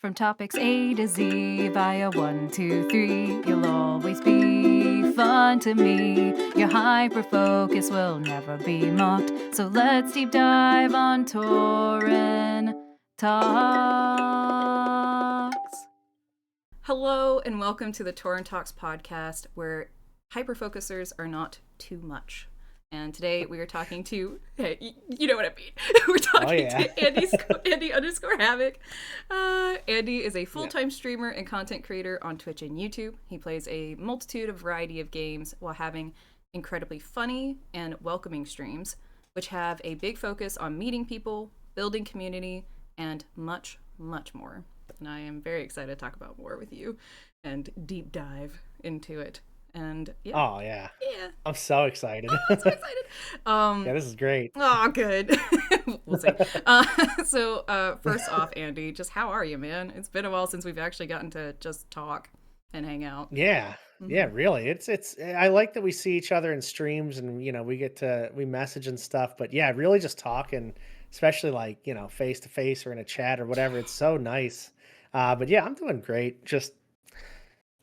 From topics A to Z via 1, 2, 3, you'll always be fun to me. Your hyper focus will never be mocked. So let's deep dive on Torin Talks. Hello and welcome to the Torin Talks podcast, where hyper focusers are not too much. And today we are talking to, hey, you know what I mean. We're talking to Andy underscore Havoc. Andy is a full-time streamer and content creator on Twitch and YouTube. He plays a multitude of variety of games while having incredibly funny and welcoming streams, which have a big focus on meeting people, building community, and much, much more. And I am very excited to talk about more with you and deep dive into it. And yeah. Oh yeah. Yeah. I'm so excited. I'm so excited. Yeah, this is great. Oh, good. We'll see. First off, Andy, just how are you, man? It's been a while since we've actually gotten to just talk and hang out. Yeah. Yeah, really. It's I like that we see each other in streams and we message and stuff, but yeah, really just talking, especially like, face to face or in a chat or whatever. It's so nice. But yeah, I'm doing great. Just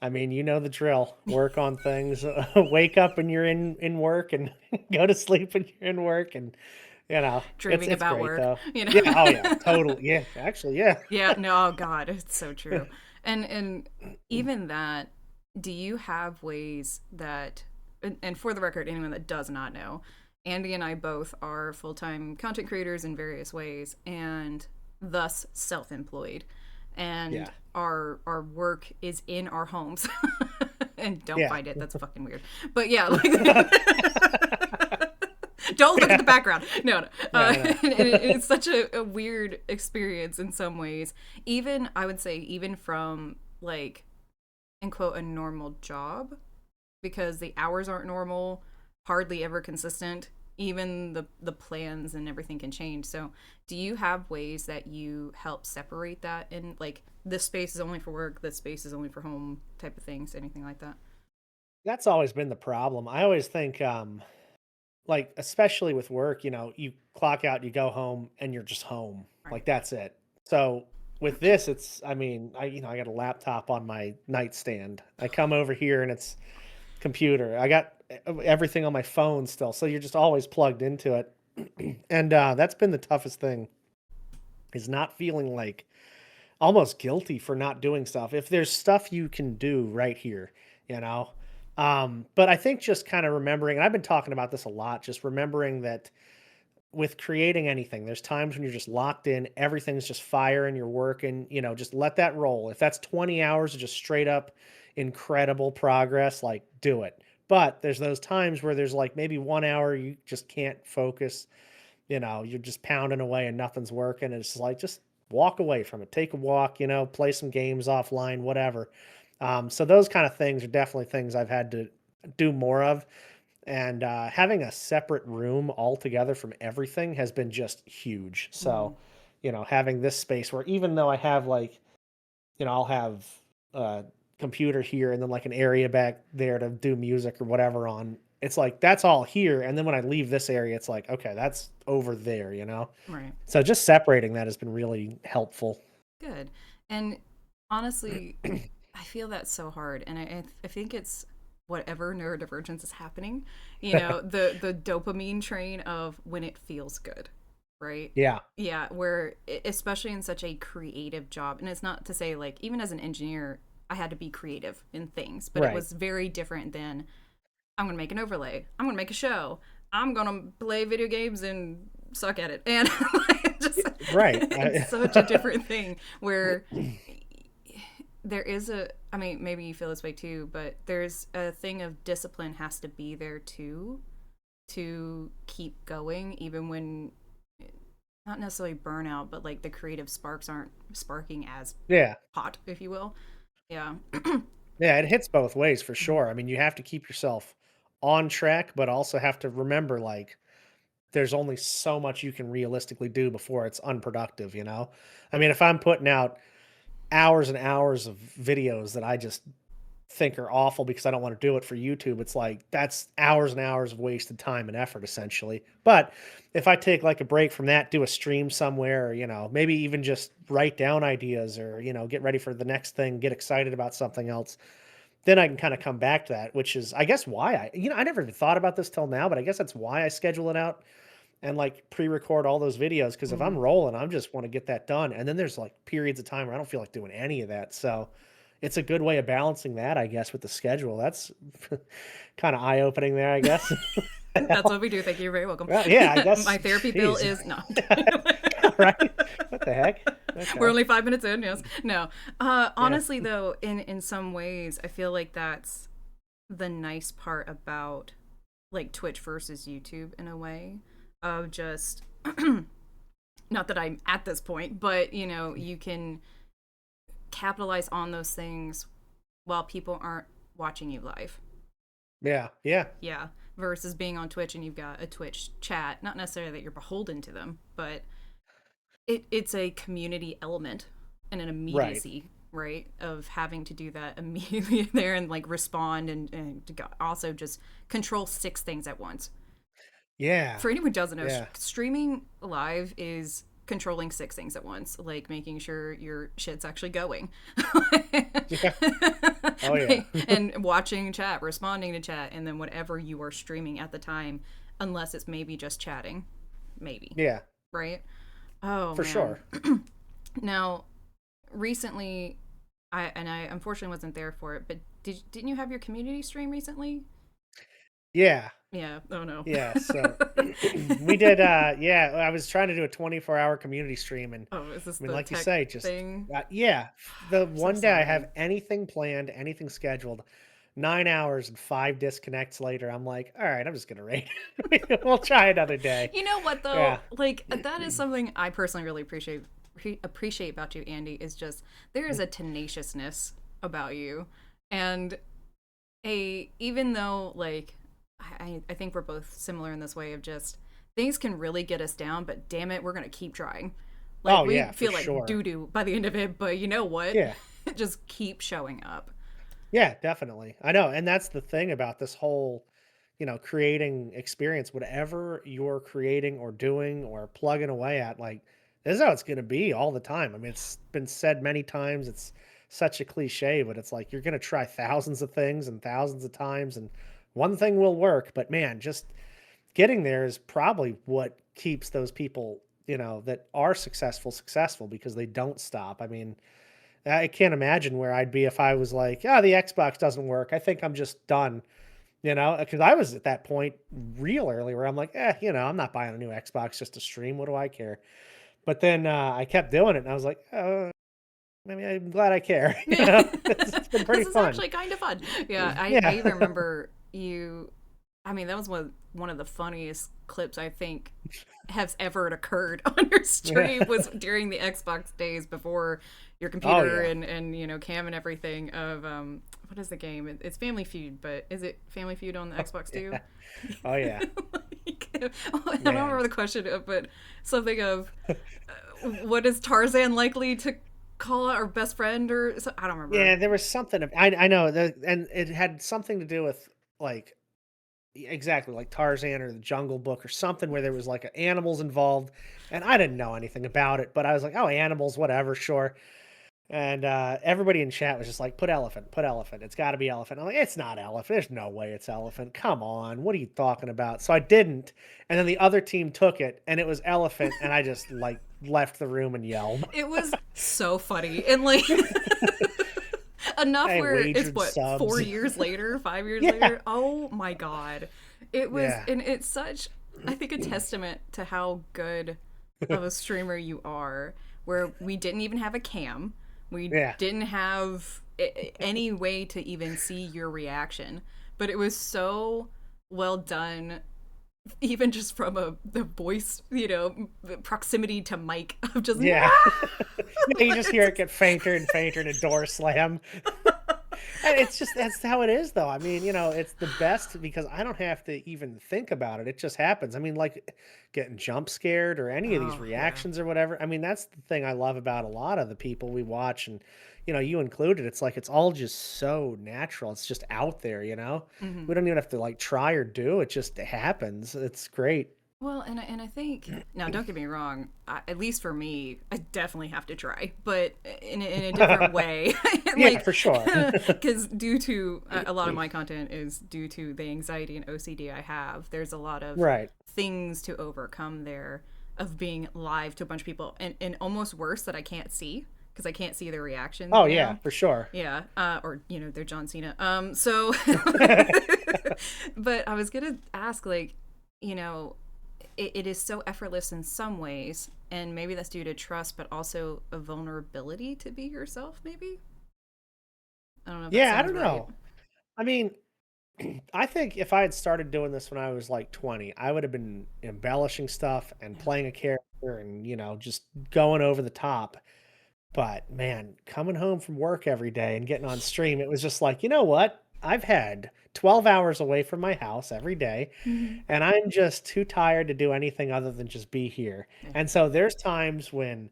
you know the drill. Work on things. Wake up when you're in work and go to sleep when you're in work and Dreaming it's about great work, though. you know? Yeah, oh yeah, totally. Yeah, actually, yeah. Yeah, no, oh God, it's so true. And even that, do you have ways that, and for the record, anyone that does not know, Andy and I both are full-time content creators in various ways and thus self-employed. And Yeah. our work is in our homes. And don't Yeah. find it, that's fucking weird. But yeah, like don't look at the background. No. It's such a weird experience in some ways. Even, I would say, even from, like, in quote, a normal job, because the hours aren't normal, hardly ever consistent. Even the plans and everything can change. So do you have ways that you help separate that in, like, this space is only for work, this space is only for home type of things, anything like that? That's always been the problem. I always think, like, especially with work, you clock out, you go home, and you're just home. Right. Like, that's it. So with this, I got a laptop on my nightstand. I come over here and it's computer. I got everything on my phone still. So you're just always plugged into it. And that's been the toughest thing is not feeling like almost guilty for not doing stuff. If there's stuff you can do right here, you know. But I think just kind of remembering, and I've been talking about this a lot, just remembering that with creating anything, there's times when you're just locked in, everything's just fire and you're working, just let that roll. If that's 20 hours of just straight up incredible progress, like do it. But there's those times where there's like maybe 1 hour you just can't focus, you're just pounding away and nothing's working. And it's like just walk away from it. Take a walk, play some games offline, whatever. So those kind of things are definitely things I've had to do more of. And having a separate room altogether from everything has been just huge. So, having this space where even though I have like, I'll have a computer here and then like an area back there to do music or whatever on. It's like that's all here. And then when I leave this area, it's like, okay, that's over there. Right. So just separating that has been really helpful. Good. And honestly, I feel that's so hard. And I think it's whatever neurodivergence is happening, the dopamine train of when it feels good, right? Yeah. Yeah, where especially in such a creative job, and it's not to say like even as an engineer, I had to be creative in things, but it Right. was very different than I'm going to make an overlay, I'm going to make a show, I'm going to play video games and suck at it. And just Right. it's such a different thing where there is maybe you feel this way too, but there's a thing of discipline has to be there too to keep going, even when not necessarily burnout, but like the creative sparks aren't sparking as Yeah. hot, if you will. Yeah. Yeah, it hits both ways for sure. I mean, you have to keep yourself on track, but also have to remember like there's only so much you can realistically do before it's unproductive. I mean, if I'm putting out hours and hours of videos that I just think are awful because I don't want to do it for YouTube. It's like that's hours and hours of wasted time and effort essentially. But if I take like a break from that, do a stream somewhere, or, maybe even just write down ideas or, get ready for the next thing, get excited about something else, then I can kind of come back to that, which is I guess why I never even thought about this till now, but I guess that's why I schedule it out and like pre-record all those videos because if I'm Mhm. rolling, I just want to get that done. And then there's like periods of time where I don't feel like doing any of that. So it's a good way of balancing that, I guess, with the schedule. That's kind of eye-opening there, I guess. That's what we do. Thank you. You're very welcome. Well, yeah, I My guess. therapy bill Jeez. is no. Right? What the heck? We're Okay. only 5 minutes in. Yes. No. Yeah. Honestly, though, in some ways, I feel like that's the nice part about like Twitch versus YouTube in a way of just not that I'm at this point, but you can capitalize on those things while people aren't watching you live. Yeah. Yeah. Yeah. Versus being on Twitch and you've got a Twitch chat. Not necessarily that you're beholden to them, but it's a community element and an Right. immediacy, right? Of having to do that immediately there and like respond and to also just control six things at once. Yeah. For anyone who doesn't know, Yeah. streaming live is controlling six things at once, like making sure your shit's actually going. Yeah. Oh yeah. And watching chat, responding to chat, and then whatever you are streaming at the time, unless it's maybe just chatting. Maybe. Yeah. Right? Oh For man. sure. Now, recently I unfortunately wasn't there for it, but didn't you have your community stream recently? Yeah. Yeah. Oh no. Yeah. So we did yeah, I was trying to do a 24-hour community stream and Oh, is this I mean, the like you tech say, just thing? yeah, the So one day I sorry. have anything planned, anything scheduled, 9 hours and five disconnects later, I'm like, all right, I'm just gonna rate. We'll try another day. You know what Yeah. though? Like that is something I personally really appreciate about you, Andy. Is just there is a tenaciousness about you, and a even though like I think we're both similar in this way of just things can really get us down, but damn it, we're gonna keep trying. Like Oh we yeah, for feel like sure. doo doo by the end of it, but you know what? Yeah. Just keep showing up. Yeah, definitely. I know, and that's the thing about this whole, creating experience, whatever you're creating or doing or plugging away at, like this is how it's going to be all the time. I mean, it's been said many times. It's such a cliche, but it's like you're going to try thousands of things and thousands of times, and one thing will work. But man, just getting there is probably what keeps those people, that are successful because they don't stop. I mean, I can't imagine where I'd be if I was like, "Ah, the Xbox doesn't work. I think I'm just done." Because I was at that point real early where I'm like, I'm not buying a new Xbox just to stream. What do I care? But then I kept doing it, and I was like, maybe I'm glad I care. It's been pretty This is fun. actually kind of fun. Yeah, I Yeah. even remember you. I mean, that was one of the funniest clips I think has ever occurred on your Yeah. stream was during the Xbox days before your Oh computer yeah. and cam and everything of what is the game? It's Family Feud, but is it Family Feud on the Xbox too? Yeah. Oh yeah. Like, I don't Man. remember the question, but something of what is Tarzan likely to call our best friend or so, I don't remember. Yeah, there was something. I know that, and it had something to do with like exactly like Tarzan or the Jungle Book or something where there was like animals involved, and I didn't know anything about it, but I was like, oh, animals, whatever, sure. And everybody in chat was just like, put elephant, put elephant. It's got to be elephant. I'm like, it's not elephant. There's no way it's elephant. Come on, what are you talking about? So I didn't, and then the other team took it, and it was elephant, and I just like left the room and yelled. It was so funny and like enough I where it's wagered what subs. 4 years later, 5 years Yeah, later. Oh my god, it was, yeah, and it's such I think a testament to how good of a streamer you are. Where we didn't even have a cam, we yeah. didn't have any way to even see your reaction, but it was so well done even just from the voice, proximity to mic of just Yeah. You just hear it get fainter and fainter and a door slam. And it's just that's how it is, though. I mean, it's the best because I don't have to even think about it. It just happens. I mean, like getting jump scared or any of these Oh, yeah. reactions or whatever. I mean, that's the thing I love about a lot of the people we watch, and you included. It's like it's all just so natural. It's just out there. Hmm. We don't even have to like try or do. It just happens. It's great. Well, and I think now, don't get me wrong. At least for me, I definitely have to try, but in a different way. Yeah, Like, for sure. because due to a lot of my content is due to the anxiety and OCD I have. There's a lot of Right. things to overcome there of being live to a bunch of people, and almost worse that I can't see because I can't see their reactions. Oh yeah, for sure. Yeah, or they're John Cena. So, but I was gonna ask, like, you know, it is so effortless in some ways, and maybe that's due to trust, but also a vulnerability to be yourself. Maybe I don't know if that Yeah, I sounds don't right. know. I mean, I think if I had started doing this when I was like 20, I would have been embellishing stuff and Yeah. playing a character and, just going over the top. But man, coming home from work every day and getting on stream, it was just like, you know what? I've had 12 hours away from my house every day, Mhm. and I'm just too tired to do anything other than just be here. Yeah. And so there's times when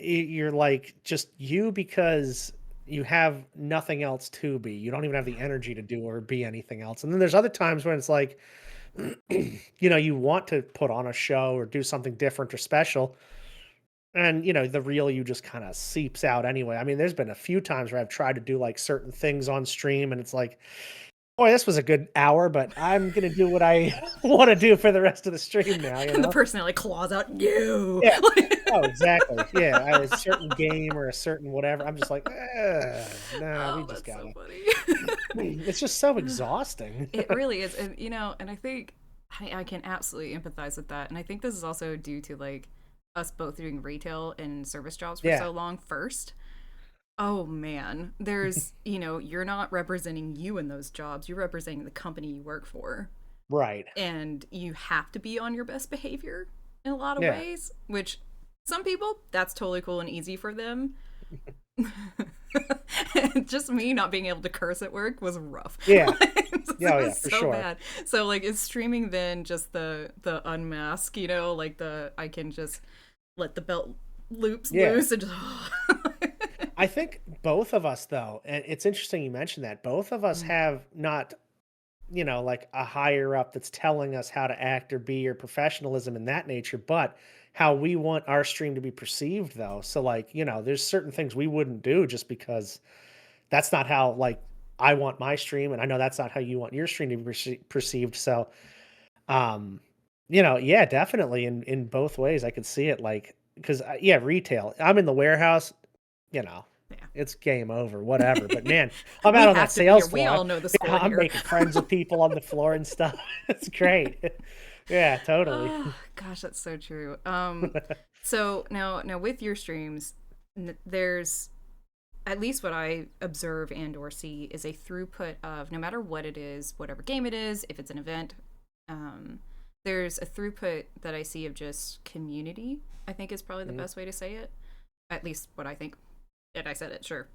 you're like just you because you have nothing else to be. You don't even have the energy to do or be anything else. And then there's other times when it's like, you want to put on a show or do something different or special. And, the real you just kind of seeps out anyway. I mean, there's been a few times where I've tried to do like certain things on stream and it's like, boy, this was a good hour, but I'm going to do what I want to do for the rest of the stream now, you And the know? personality claws out you. Yeah. Oh, exactly. Yeah, a certain game or a certain whatever. I'm just like, nah, we Oh, just that's so gotta. funny. It's just so exhausting. It really is, and and I think I can absolutely empathize with that, and I think this is also due to like us both doing retail and service jobs for Yeah, so long first. Oh man, there's, you're not representing you in those jobs, you're representing the company you work for. right. And you have to be on your best behavior in a lot of Yeah, ways, which some people, that's totally cool and easy for them. Just me not being able to curse at work was rough. yeah, It yeah, oh yeah, was for so sure. bad. So like is streaming then just the unmask, like the I can just let the belt loops Yeah, loose and just I think both of us though, and it's interesting you mentioned that both of us Mm, have not, like a higher up that's telling us how to act or be or professionalism in that nature, but how we want our stream to be perceived though. So like, there's certain things we wouldn't do just because that's not how like I want my stream, and I know that's not how you want your stream to be perceived. So, um, yeah, definitely in both ways, I could see it. Like, because yeah, retail. I'm in the warehouse. You know, it's game over, whatever. But yeah. man, I'm We out on have that to be here. sales We floor. all know the Yeah, score I'm here. making friends with people on the floor and stuff. It's great. Yeah, totally. Oh, gosh, that's so true. So now with your streams, there's at least what I observe and or see is a throughput of no matter what it is, whatever game it is, if it's an event, um, there's a throughput that I see of just community. I think is probably the Mhm. best way to say it. At least what I think. And I said it, sure.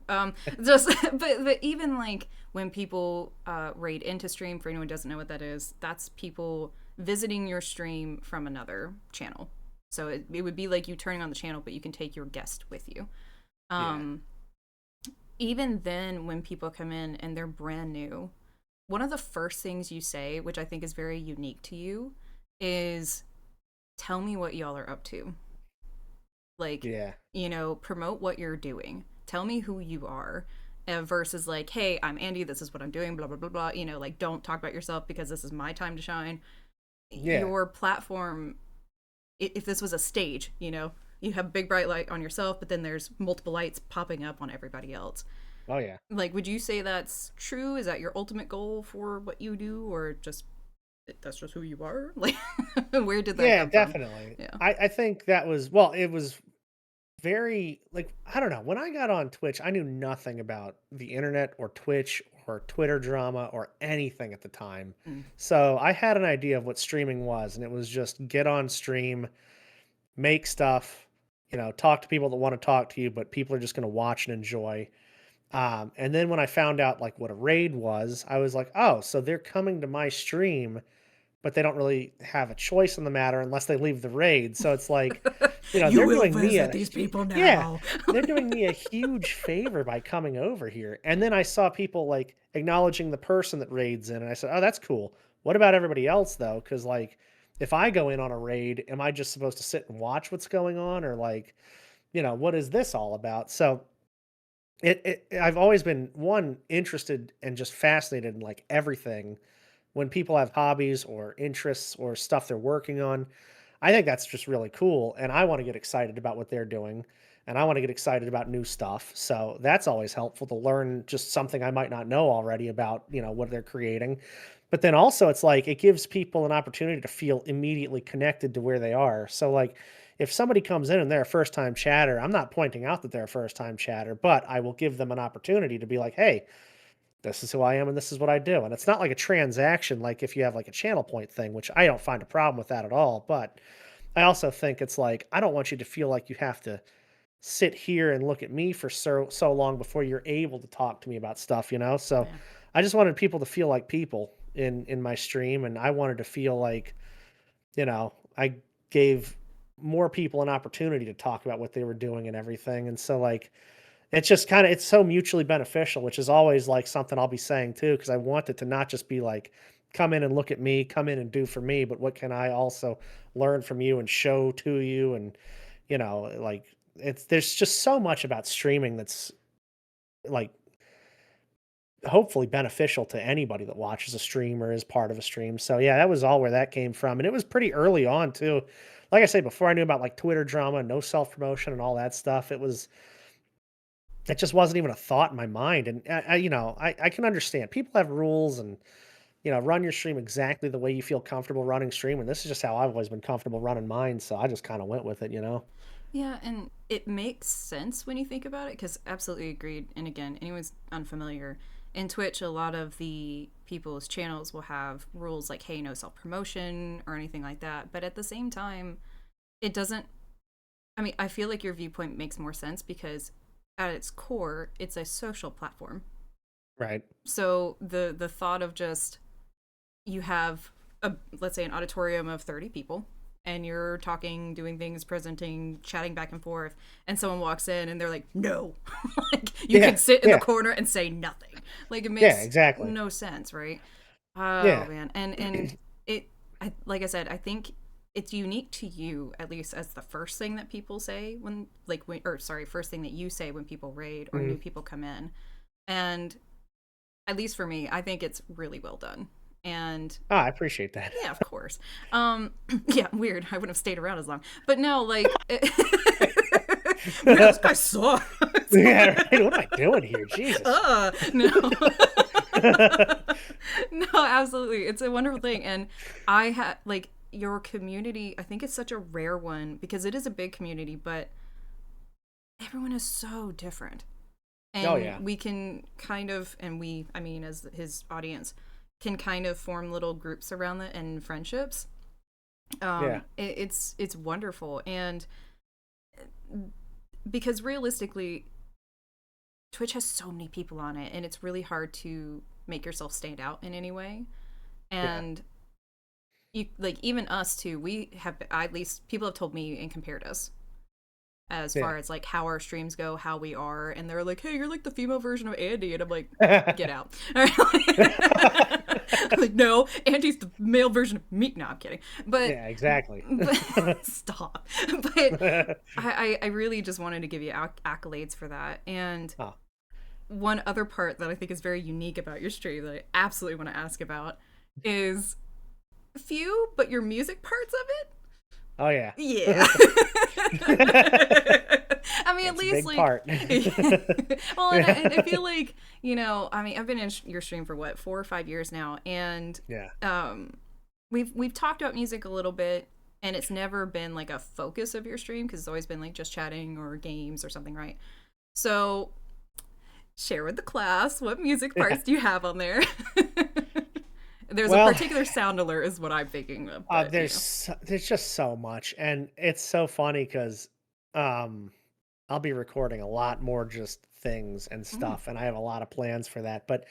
Just but even like when people raid into stream, for anyone who doesn't know what that is, that's people visiting your stream from another channel. So it would be like you turning on the channel, but you can take your guest with you. Yeah. Um, Even then, when people come in and they're brand new, one of the first things you say, which I think is very unique to you, is tell me what y'all are up to. Like, Yeah. promote what you're doing. Tell me who you are. Versus like, hey, I'm Andy, this is what I'm doing, blah, blah, blah, blah. Like, don't talk about yourself because this is my time to shine. Yeah. Your platform, if this was a stage, you have a big bright light on yourself, but then there's multiple lights popping up on everybody else. Oh yeah. Like, would you say that's true? Is that your ultimate goal for what you do, or just that's just who you are? Like, where did that Yeah, come from? definitely. Yeah. I think that was well, it was very like I don't know. When I got on Twitch, I knew nothing about the internet or Twitch or Twitter drama or anything at the time. Mm. So I had an idea of what streaming was, and it was just get on stream, make stuff, talk to people that want to talk to you, but people are just going to watch and enjoy. And then when I found out like what a raid was, I was like, oh, so they're coming to my stream, but they don't really have a choice in the matter unless they leave the raid. So it's like, You they're will doing me visit a these people yeah, now. they're doing me a huge favor by coming over here. And then I saw people like acknowledging the person that raids in, and I said, oh, that's cool. What about everybody else though? Because like, if I go in on a raid, am I just supposed to sit and watch what's going on, or like, what is this all about? So I've always been one interested and just fascinated in like everything when people have hobbies or interests or stuff they're working on. I think that's just really cool, and I want to get excited about what they're doing, and I want to get excited about new stuff. So that's always helpful to learn just something I might not know already about, what they're creating. But then also it's like it gives people an opportunity to feel immediately connected to where they are. So like if somebody comes in and they're a first time chatter, I'm not pointing out that they're a first time chatter, but I will give them an opportunity to be like, "Hey, this is who I am and this is what I do." And it's not like a transaction like if you have like a channel point thing, which I don't find a problem with that at all, but I also think it's like I don't want you to feel like you have to sit here and look at me for so long before you're able to talk to me about stuff, So Yeah. I just wanted people to feel like people in my stream, and I wanted to feel like, I gave more people an opportunity to talk about what they were doing and everything. And so like it's just kind of it's so mutually beneficial, which is always like something I'll be saying too, because I want it to not just be like come in and look at me, come in and do for me, but what can I also learn from you and show to you, and like there's just so much about streaming that's like hopefully beneficial to anybody that watches a stream or is part of a stream. So yeah, that was all where that came from. And it was pretty early on too. Like I say, before I knew about like Twitter drama, no self promotion and all that stuff, it just wasn't even a thought in my mind. And I can understand people have rules and run your stream exactly the way you feel comfortable running stream. And this is just how I've always been comfortable running mine. So I just kind of went with it. Yeah, and it makes sense when you think about it, because absolutely agreed. And again, anyone's unfamiliar, in Twitch, a lot of the people's channels will have rules like, hey, no self promotion or anything like that. But at the same time, it doesn't. I mean, I feel like your viewpoint makes more sense because at its core, it's a social platform. Right. So the thought of just you have a, let's say, an auditorium of 30 people, and you're talking, doing things, presenting, chatting back and forth, and someone walks in and they're like, no. Like you Yeah. can sit in the Yeah. corner and say nothing. Like it Yeah. makes Exactly. no sense, right? Oh Yeah. man. And it like I said, I think it's unique to you, at least as the first thing that people say when or sorry, first thing that you say when people raid or Mhm. new people come in. And at least for me, I think it's really well done. And Oh, I appreciate that. yeah, of course. Yeah, weird. I wouldn't have stayed around as long. But no, like, man, this guy sucks. Yeah, right. What am I doing here? Jesus. No. No, absolutely. It's a wonderful thing. And I had, like, your community, I think it's such a rare one because it is a big community, but everyone is so different. Oh And yeah. we can kind of, and we, I mean, as his audience, can kind of form little groups around it and friendships. Yeah. It's wonderful. And because realistically, Twitch has so many people on it, and it's really hard to make yourself stand out in any way. Yeah. And you like even us too. We have at least people have told me and compared us as Yeah. far as like how our streams go, how we are, and they're like, "Hey, you're like the female version of Andy," and I'm like, "Get out!" I'm like, no, Andy's the male version of me. No, I'm kidding, but Yeah, exactly. stop. But I really just wanted to give you accolades for that. And Oh. one other part that I think is very unique about your stream that I absolutely want to ask about is few, but your music parts of it. Oh yeah. Yeah. I mean, at It's a least big like, part. well, Yeah. and I feel like I mean, I've been in your stream for what 4 or 5 years now, and Yeah. we've talked about music a little bit, and it's never been like a focus of your stream because it's always been like just chatting or games or something, right? So, share with the class what music Yeah. parts do you have on there? There's a Well, particular sound alert, is what I'm thinking of, but there's just so much, and it's so funny because, um, I'll be recording a lot more just things and Mm. stuff, and I have a lot of plans for that. But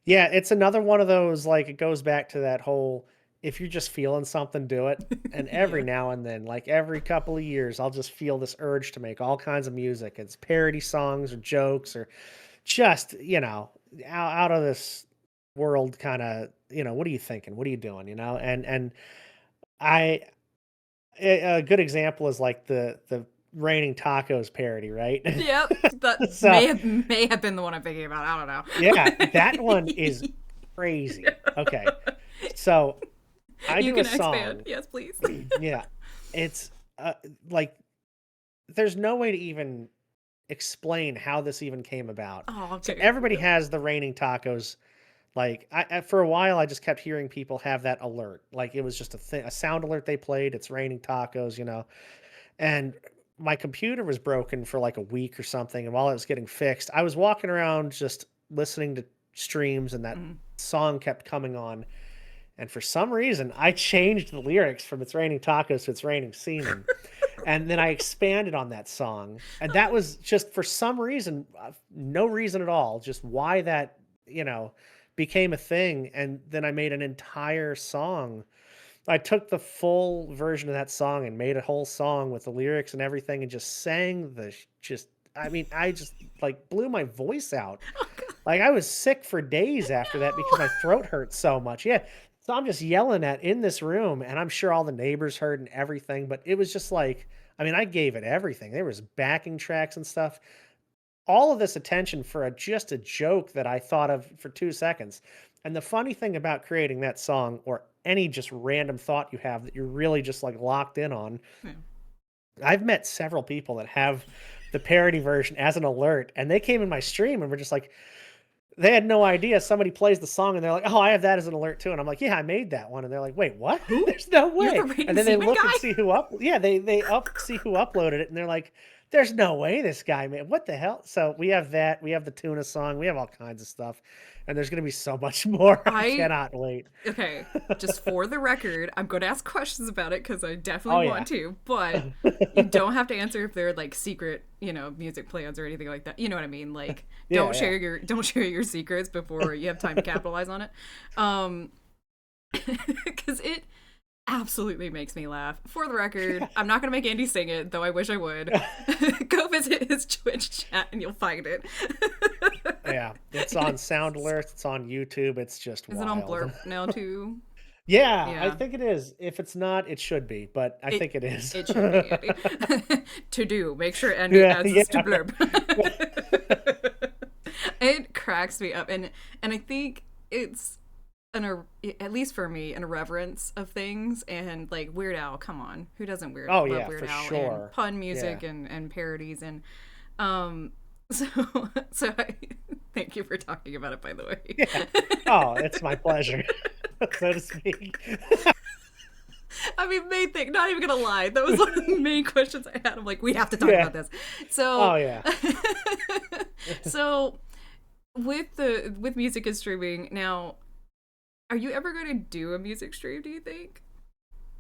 yeah, it's another one of those, like, it goes back to that whole, if you're just feeling something, do it. And every Yeah. now and then, like every couple of years, I'll just feel this urge to make all kinds of music. It's parody songs or jokes or just, out of this world kind of, what are you thinking? What are you doing? And I a good example is like the raining tacos parody, right? Yep. That So may have been the one I'm thinking about. I don't yeah, that one is know. crazy. Okay. So I You do a can expand. song. Yes, please. Yeah. It's like there's no way to even explain how this even came about. Oh, So okay. everybody Yeah. has the raining tacos. Like for a while, I just kept hearing people have that alert. Like it was just a thing, a sound alert they played. It's raining tacos. And my computer was broken for like a week or something. And while it was getting fixed, I was walking around just listening to streams, and that Mm. song kept coming on. And for some reason, I changed the lyrics from "It's raining tacos" to "It's raining semen." And then I expanded on that song. And that was just for some reason, no reason at all, just why that, you know, became a thing. And then I made an entire song. I took the full version of that song and made a whole song with the lyrics and everything and just sang just, I mean, I just like blew my voice out. Oh, God. Like I was sick for days after that because No. my throat hurt so much. Yeah. So I'm just yelling at in this room, and I'm sure all the neighbors heard and everything, but it was just like, I mean, I gave it everything. There was backing tracks and stuff. All of this attention for just a joke that I thought of for 2 seconds. And the funny thing about creating that song, or any just random thought you have that you're really just like locked in on, Yeah. I've met several people that have the parody version as an alert, and they came in my stream and were just like, they had no idea. Somebody plays the song and they're like, "Oh, I have that as an alert too." And I'm like, "Yeah, I made that one." And they're like, "Wait, what? Who? There's no You're the way." And rating then they semen look and guy? see who up yeah, they up see who uploaded it, and they're like, "There's no way this guy made what the hell?" So we have that, we have the tuna song, we have all kinds of stuff. And there's gonna be so much more. I I cannot wait. Okay, just for the record, I'm going to ask questions about it because I Oh definitely yeah. want to, but you don't have to answer if they're like secret, music plans or anything like that. You know what I mean? Like, Yeah, yeah. don't share your secrets before you have time to capitalize on it. Um, because it absolutely makes me laugh. For the record, I'm not gonna make Andy sing it, though I wish I would. Go visit his Twitch chat and you'll find it. Yeah. It's on Sound Alerts, it's on YouTube, it's just Is it on wild. Blurp now too? Yeah, I Yeah. think it is. If it's not, it should be, but I It think it is. it should be, Andy. To do. Make sure Andy Yeah, adds this to yeah. blurb. It cracks me up, and I think it's at least for me, an irreverence of things, and like Weird Al. Come on, who doesn't Oh love yeah, Weird for Al and sure. pun Yeah. music and parodies and um. So I thank you for talking about it. By the Yeah. way. Oh, it's my pleasure, so to speak. I mean, main thing. Not even gonna lie, that was one of the main questions I had. I'm like, we have to talk Yeah. about this. So, Oh yeah. so with music and streaming now, are you ever going to do a music stream? Do you think?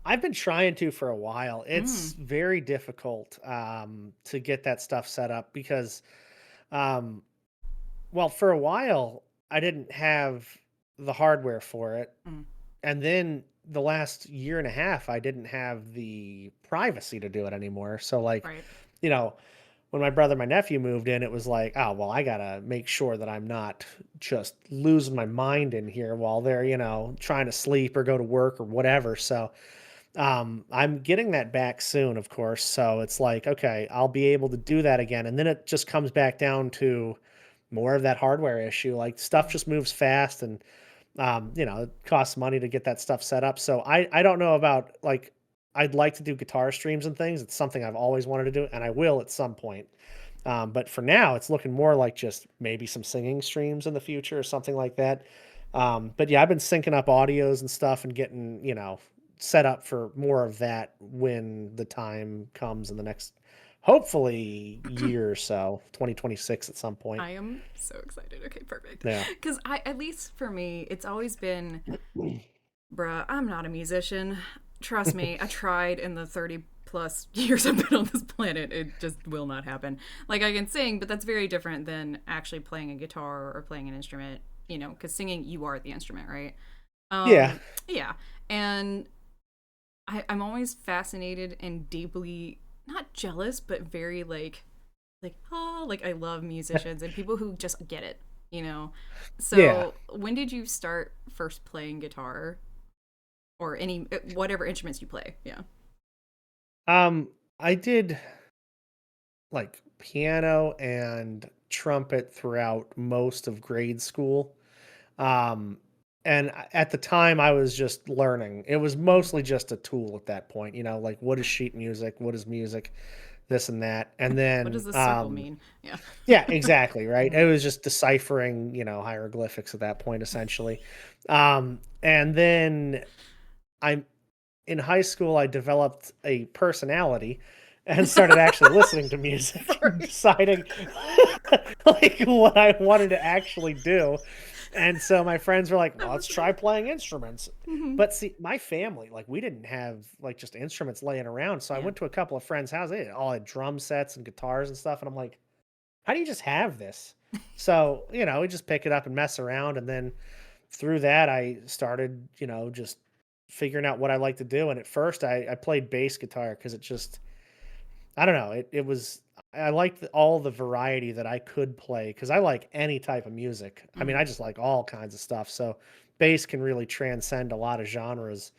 I've been trying to for a while. It's Mm, very difficult to get that stuff set up because, um, well, for a while I didn't have the hardware for it, mm, and then the last year and a half I didn't have the privacy to do it anymore. So like, right. you know, when my brother, my nephew moved in, it was like, oh, well, I gotta make sure that I'm not just losing my mind in here while they're, trying to sleep or go to work or whatever. So, I'm getting that back soon, of course. So it's like, okay, I'll be able to do that again. And then it just comes back down to more of that hardware issue. Like stuff Mm, just moves fast, and it costs money to get that stuff set up. So I don't know about like, I'd like to do guitar streams and things. It's something I've always wanted to do, and I will at some point. But for now, it's looking more like just maybe some singing streams in the future or something like that. But yeah, I've been syncing up audios and stuff and getting, set up for more of that when the time comes in the next, hopefully, year or so, 2026 at some point. I am so excited. Okay, perfect. Yeah. Because at least for me, it's always been, bruh, I'm not a musician. Trust me, I tried in the 30 plus years I've been on this planet. It just will not happen. Like, I can sing, but that's very different than actually playing a guitar or playing an instrument, because singing, you are the instrument, right? Yeah. Yeah. And I'm always fascinated and deeply not jealous, but very like I love musicians and people who just get it, you know. Yeah. So when did you start first playing guitar or any whatever instruments you play? Yeah. I did like piano and trumpet throughout most of grade school. Um, and at the time, I was just learning. It was Hmm. mostly just a tool at that point, like what is sheet music, what is music, this and that. And What does then, this circle mean? Yeah. yeah, exactly, right. Hmm. It was just deciphering, hieroglyphics at that point, essentially. And then I'm in high school, I developed a personality and started actually listening to music and Sorry. deciding like what I wanted to actually do. And so my friends were like, That well, let's was try great. playing instruments. Hmm. But see, my family, like we didn't have like just instruments laying around. So I Yeah. went to a couple of friends' houses. They all had drum sets and guitars and stuff. And I'm like, how do you just have this? So, we just pick it up and mess around. And then through that, I started, just figuring out what I like to do. And at first, I played bass guitar because it just, I don't know, it was, I liked all the variety that I could play because I like any type of music. I mean, Hmm. I just like all kinds of stuff. So bass can really transcend a lot of genres.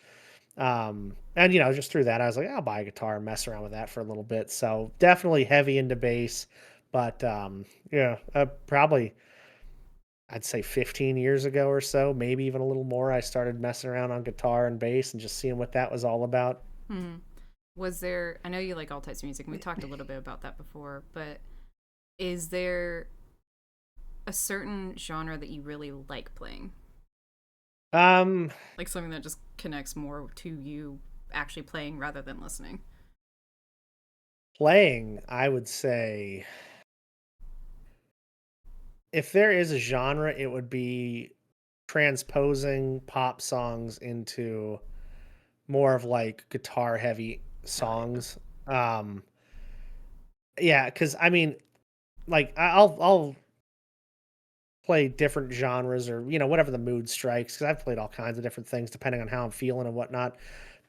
And just through that, I was like, I'll buy a guitar and mess around with that for a little bit. So definitely heavy into bass, but yeah, probably I'd say 15 years ago or so, maybe even a little more, I started messing around on guitar and bass and just seeing what that was all about. Hmm. Was there? I know you like all types of music, and we talked a little bit about that before. But is there a certain genre that you really like playing? Um, Like something that just connects more to you actually playing rather than listening? Playing, I would say if there is a genre, it would be transposing pop songs into more of like guitar heavy Hell yeah. songs. Um, yeah, because I mean, like I'll play different genres or whatever the mood strikes because I've played all kinds of different things depending on how I'm feeling and whatnot.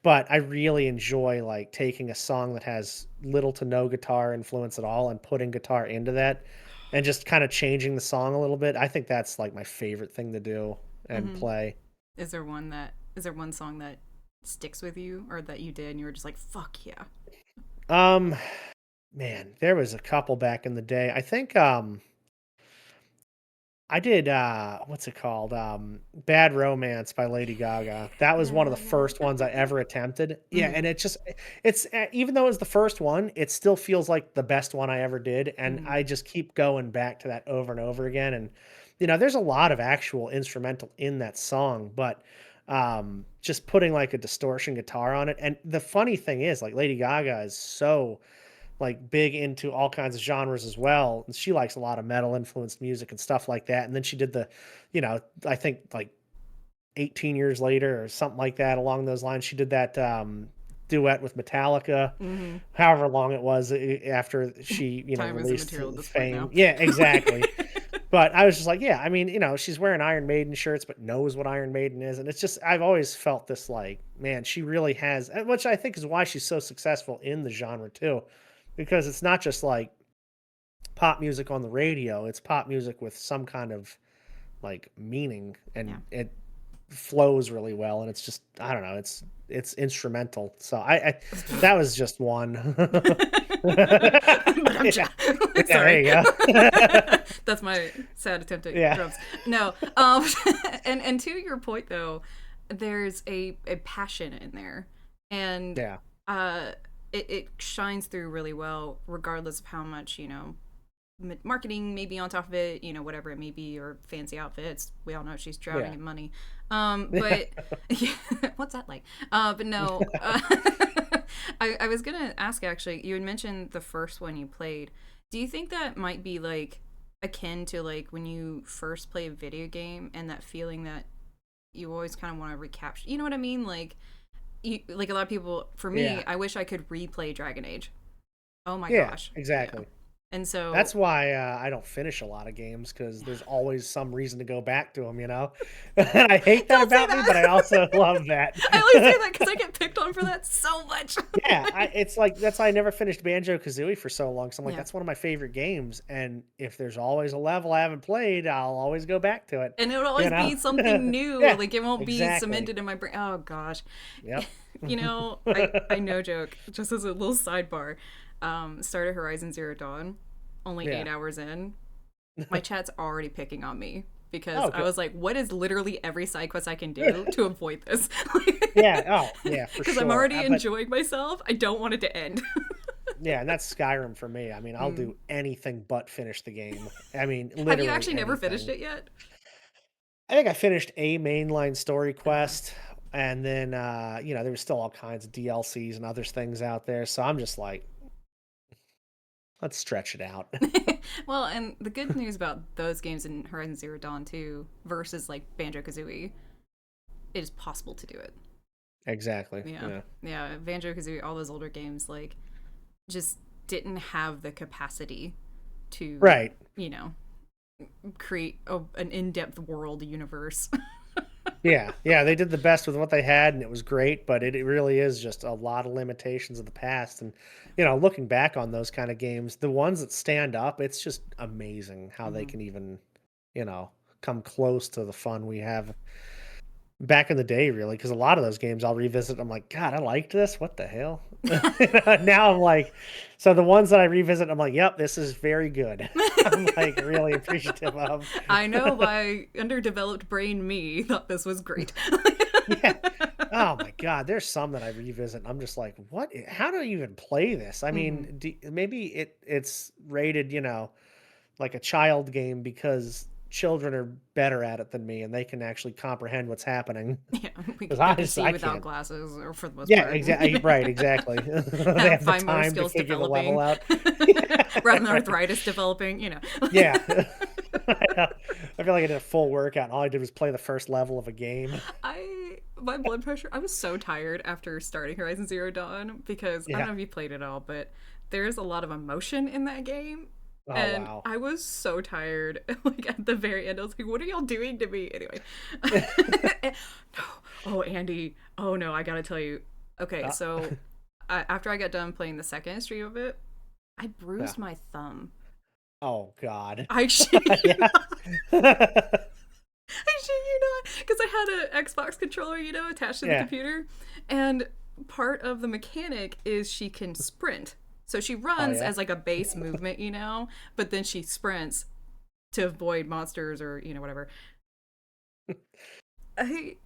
But I really enjoy like taking a song that has little to no guitar influence at all and putting guitar into that and just kind of changing the song a little bit. I think that's like my favorite thing to do and Hmm. play. Is there one song that sticks with you or that you did and you were just like, fuck yeah? Um Man, there was a couple back in the day. I think I did what's it called? Bad Romance by Lady Gaga. That was one of the first ones I ever attempted. Yeah, Mm-hmm. and it's even though it was the first one, it still feels like the best one I ever did and Mm-hmm. I just keep going back to that over and over again and there's a lot of actual instrumental in that song, but just putting like a distortion guitar on it and the funny thing is like Lady Gaga is so like big into all kinds of genres as well. And she likes a lot of metal influenced music and stuff like that. And then she did I think like 18 years later or something like that along those lines, she did that duet with Metallica, Mm-hmm. however long it was after she, Time is released immaterial at this point Fame. now. Yeah, exactly. But I was just like, yeah, I mean, she's wearing Iron Maiden shirts, but knows what Iron Maiden is. And it's just, I've always felt this like, man, she really has, which I think is why she's so successful in the genre too, because it's not just like pop music on the radio, it's pop music with some kind of like meaning Yeah. and it flows really well. And it's just, I don't know, it's instrumental. So I that was just one. But I'm Yeah. Yeah, there sorry. you go. That's my sad attempt at Yeah. drums. No, and to your point though, there's a passion in there, and Yeah. uh, it shines through really well, regardless of how much marketing may be on top of it, whatever it may be, or fancy outfits. We all know she's drowning Yeah. in money. But yeah, what's that like? But no, I was gonna ask actually. You had mentioned the first one you played. Do you think that might be like akin to like when you first play a video game and that feeling that you always kind of want to recapture? You know what I mean? Like like a lot of people, for me, Yeah. I wish I could replay Dragon Age. Oh my Yeah, gosh. Yeah. exactly. And so That's why, I don't finish a lot of games because there's always some reason to go back to them, you know? And I hate that don't say about me, but I that. also love that. I only say that because I get picked on for that so much. Yeah, it's like that's why I never finished Banjo-Kazooie for so long, so I'm like, Yeah. "That's one of my favorite games," and if there's always a level I haven't played, I'll always go back to it, And it'll you always know? be something new. Yeah, Like it won't be exactly. cemented in my brain. Oh gosh. Yep. I no joke, just as a little sidebar, started Horizon Zero Dawn, only Yeah. 8 hours in. My chat's already picking on me because Oh, I good. was like, what is literally every side quest I can do to avoid this? Yeah, oh, yeah, for Because I'm sure, already but enjoying myself. I don't want it to end. yeah, and that's Skyrim for me. I mean, I'll Mm. do anything but finish the game. I mean, Have you literally actually never finished anything. it yet? I think I finished a mainline story Okay. quest, and then, there was still all kinds of DLCs and other things out there, so I'm just like, "Let's stretch it out." Well, and the good news about those games in Horizon Zero Dawn 2 versus like Banjo Kazooie, it is possible to do it. Exactly, Yeah. yeah. Yeah. Banjo Kazooie, all those older games, like, just didn't have the capacity to, Right. you know, create an in depth world universe. Yeah, yeah, they did the best with what they had, and it was great, but it really is just a lot of limitations of the past, and, looking back on those kinda games, the ones that stand up, it's just amazing how they Hmm. can even, you know, come close to the fun we have back in the day, really, because a lot of those games I'll revisit, I'm like, "God, I liked this, what the hell?" Now I'm like so the ones that I revisit, I'm like, "Yep, this is very good." I'm, like, really appreciative of. I know my underdeveloped brain me thought this was great. Yeah. Oh my god, there's some that I revisit, and I'm just like, "What how do you even play this?" I Hmm. mean, maybe it's rated, like a child game because children are better at it than me, and they can actually comprehend what's happening. Yeah, Because they I can just see I without can't. glasses, or for the most Yeah, part, exactly. Right, exactly. They have have the fine motor time to skills figure the level developing out. rather than arthritis developing. Yeah. I feel like I did a full workout, and all I did was play the first level of a game. My blood pressure. I was so tired after starting Horizon Zero Dawn because I don't Yeah. know if you played it all, but there's a lot of emotion in that game. Oh, And wow. I was so tired. Like at the very end, I was like, "What are y'all doing to me?" Anyway, no. Oh, Andy. Oh no, I gotta tell you. Okay, Uh, so after I got done playing the second stream of it, I yeah. bruised my thumb. Oh, god. I shit you Yeah. not. I shit you not, because I had an Xbox controller, attached to the Yeah. computer, and part of the mechanic is she can sprint. So she Oh, runs yeah? as like a base movement, but then she sprints to avoid monsters or whatever. I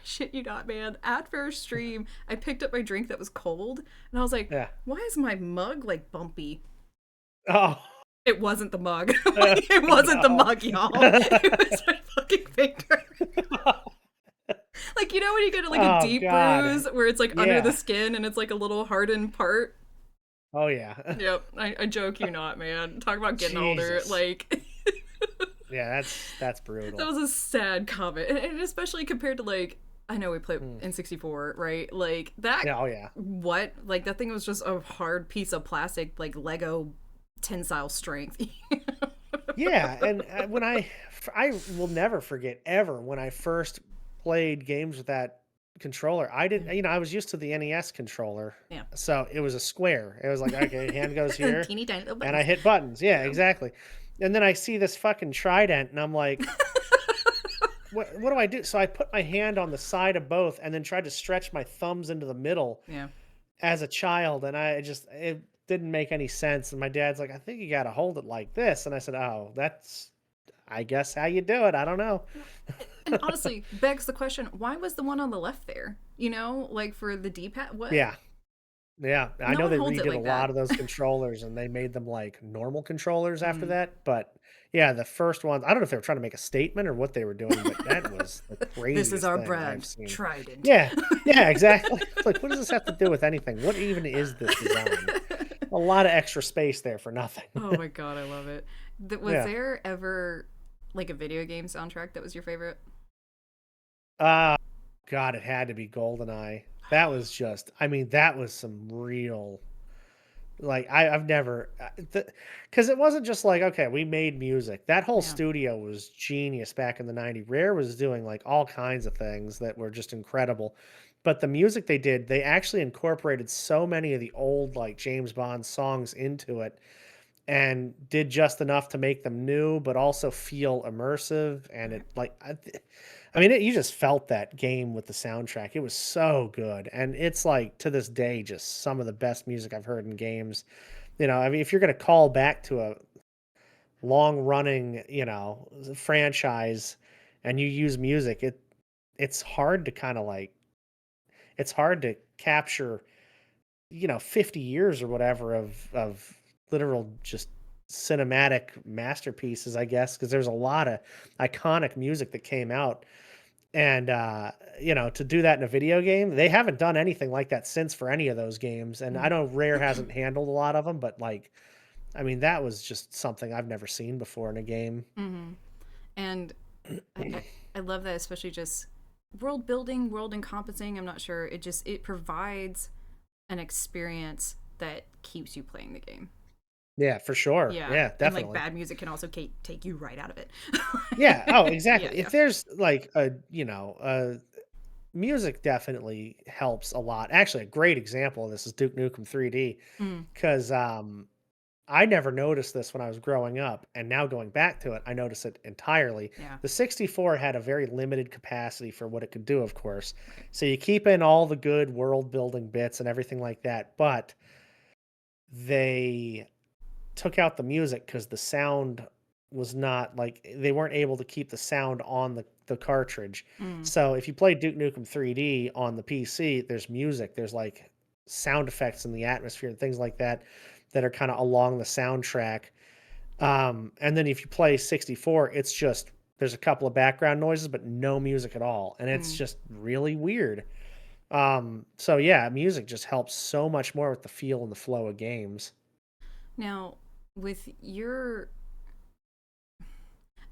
shit you not, man. At first stream, I picked up my drink that was cold, and I was like, Yeah. "Why is my mug like bumpy?" Oh, It wasn't the mug. Like, it wasn't the no. mug, y'all. It was my fucking finger. Like, when you get like a Oh, deep god. bruise where it's like under the Yeah. skin and it's like a little hardened part? Oh, yeah. Yep. I joke you not, man. Talk about getting older. Jesus. Like, Yeah, that's that brutal. was a sad comment. And especially compared to, like, I know we played Mm. N64, right? Like, that, Yeah, oh, yeah. what? Like, that thing was just a hard piece of plastic, like Lego tensile strength. Yeah, and, I will never forget ever when I first played games with that controller. I didn't I was used to the NES controller, Yeah. so it was a square. It was like, "Okay, hand goes here, Teeny tiny little and I buttons. hit buttons." Yeah, Yeah. exactly. And then I see this fucking trident, and I'm like, what do I do?" So I put my hand on the side of both and then tried to stretch my thumbs into the middle Yeah. as a child, and it didn't make any sense, and my dad's like, "I think you gotta hold it like this," and I said, "Oh, that's I guess how you do it, I don't know." And honestly, begs the question: why was the one on the left there? Like for the D-pad. What? Yeah, yeah, I No know one they holds it redid a like lot that. of those controllers, and they made them, like, normal controllers after Mm. that, but, yeah, the first ones I don't know if they were trying to make a statement or what they were doing, but that was the This is craziest our thing I've brand, seen. Trident. Yeah, yeah, exactly. It's like, what does this have to do with anything? What even is this design? A lot of extra space there for nothing. Oh my god, I love it. Was Yeah. there ever like a video game soundtrack that was your favorite? Uh, God, it had to be GoldenEye. That was just, I mean, that was some real, like, I've never, because it wasn't just like, okay, we made music. That whole Yeah. studio was genius back in the 90s. Rare was doing like all kinds of things that were just incredible. But the music they did, they actually incorporated so many of the old like James Bond songs into it and did just enough to make them new, but also feel immersive. And Right. it like, I mean, you just felt that game with the soundtrack. It was so good, and it's like to this day just some of the best music I've heard in games. I mean, if you're going to call back to a long running, franchise, and you use music, it's hard to kind of like it's hard to capture 50 years or whatever of literal just cinematic masterpieces, I guess, because there's a lot of iconic music that came out. And to do that in a video game, they haven't done anything like that since for any of those games. And I Mm. know Rare hasn't handled a lot of them, but like, I mean, that was just something I've never seen before in a game. Mm-hmm. And I love that, especially just world building, world encompassing. I'm not sure. It provides an experience that keeps you playing the game. Yeah, for sure. Yeah. Yeah, And like definitely. bad music can also take you right out of it. Yeah. Oh, Yeah, exactly. If yeah. there's like music definitely helps a lot. Actually, a great example of this is Duke Nukem 3D Mm, because I never noticed this when I was growing up, and now going back to it, I notice it entirely. yeah. The 64 had a very limited capacity for what it could do, of course. Right. So you keep in all the good world building bits and everything like that, but they took out the music because the sound was not like they weren't able to keep the sound on the cartridge. Mm, So if you play Duke Nukem 3D on the PC, there's music, there's like sound effects in the atmosphere and things like that that are kind of along the soundtrack. And then if you play 64, it's just there's a couple of background noises, but no music at all. And it's mm. just really weird. So yeah, music just helps so much more with the feel and the flow of games. Now, with your,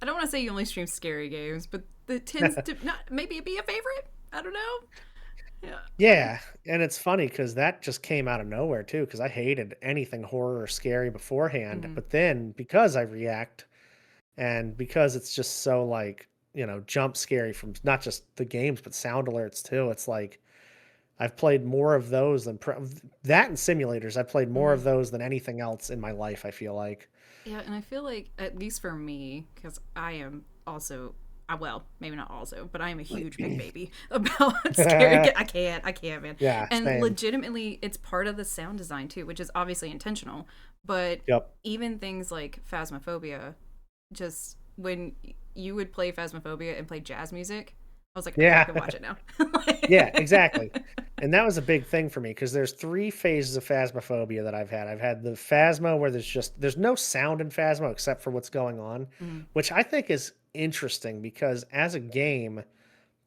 I don't want to say you only stream scary games, but it tends to not maybe be a favorite. I don't know. Yeah. Yeah, and it's funny because that just came out of nowhere too. Because I hated anything horror or scary beforehand, Mm, but then because I react and because it's just so, like, jump scary from not just the games, but sound alerts too, it's like I've played more of those than that and simulators. I've played more mm. of those than anything else in my life, I feel like. Yeah, and I feel like at least for me, because I am also, well, maybe not also, but I am a huge big baby about scary. I can't, man. Yeah, And same. legitimately, it's part of the sound design too, which is obviously intentional. But Yep. even things like Phasmophobia, just when you would play Phasmophobia and play jazz music, I was like, okay, I Yeah. can watch it now. Yeah, exactly. And that was a big thing for me because there's 3 phases of Phasmophobia that I've had. I've had the Phasmo where there's no sound in Phasmo except for what's going on, Mm, which I think is interesting because as a game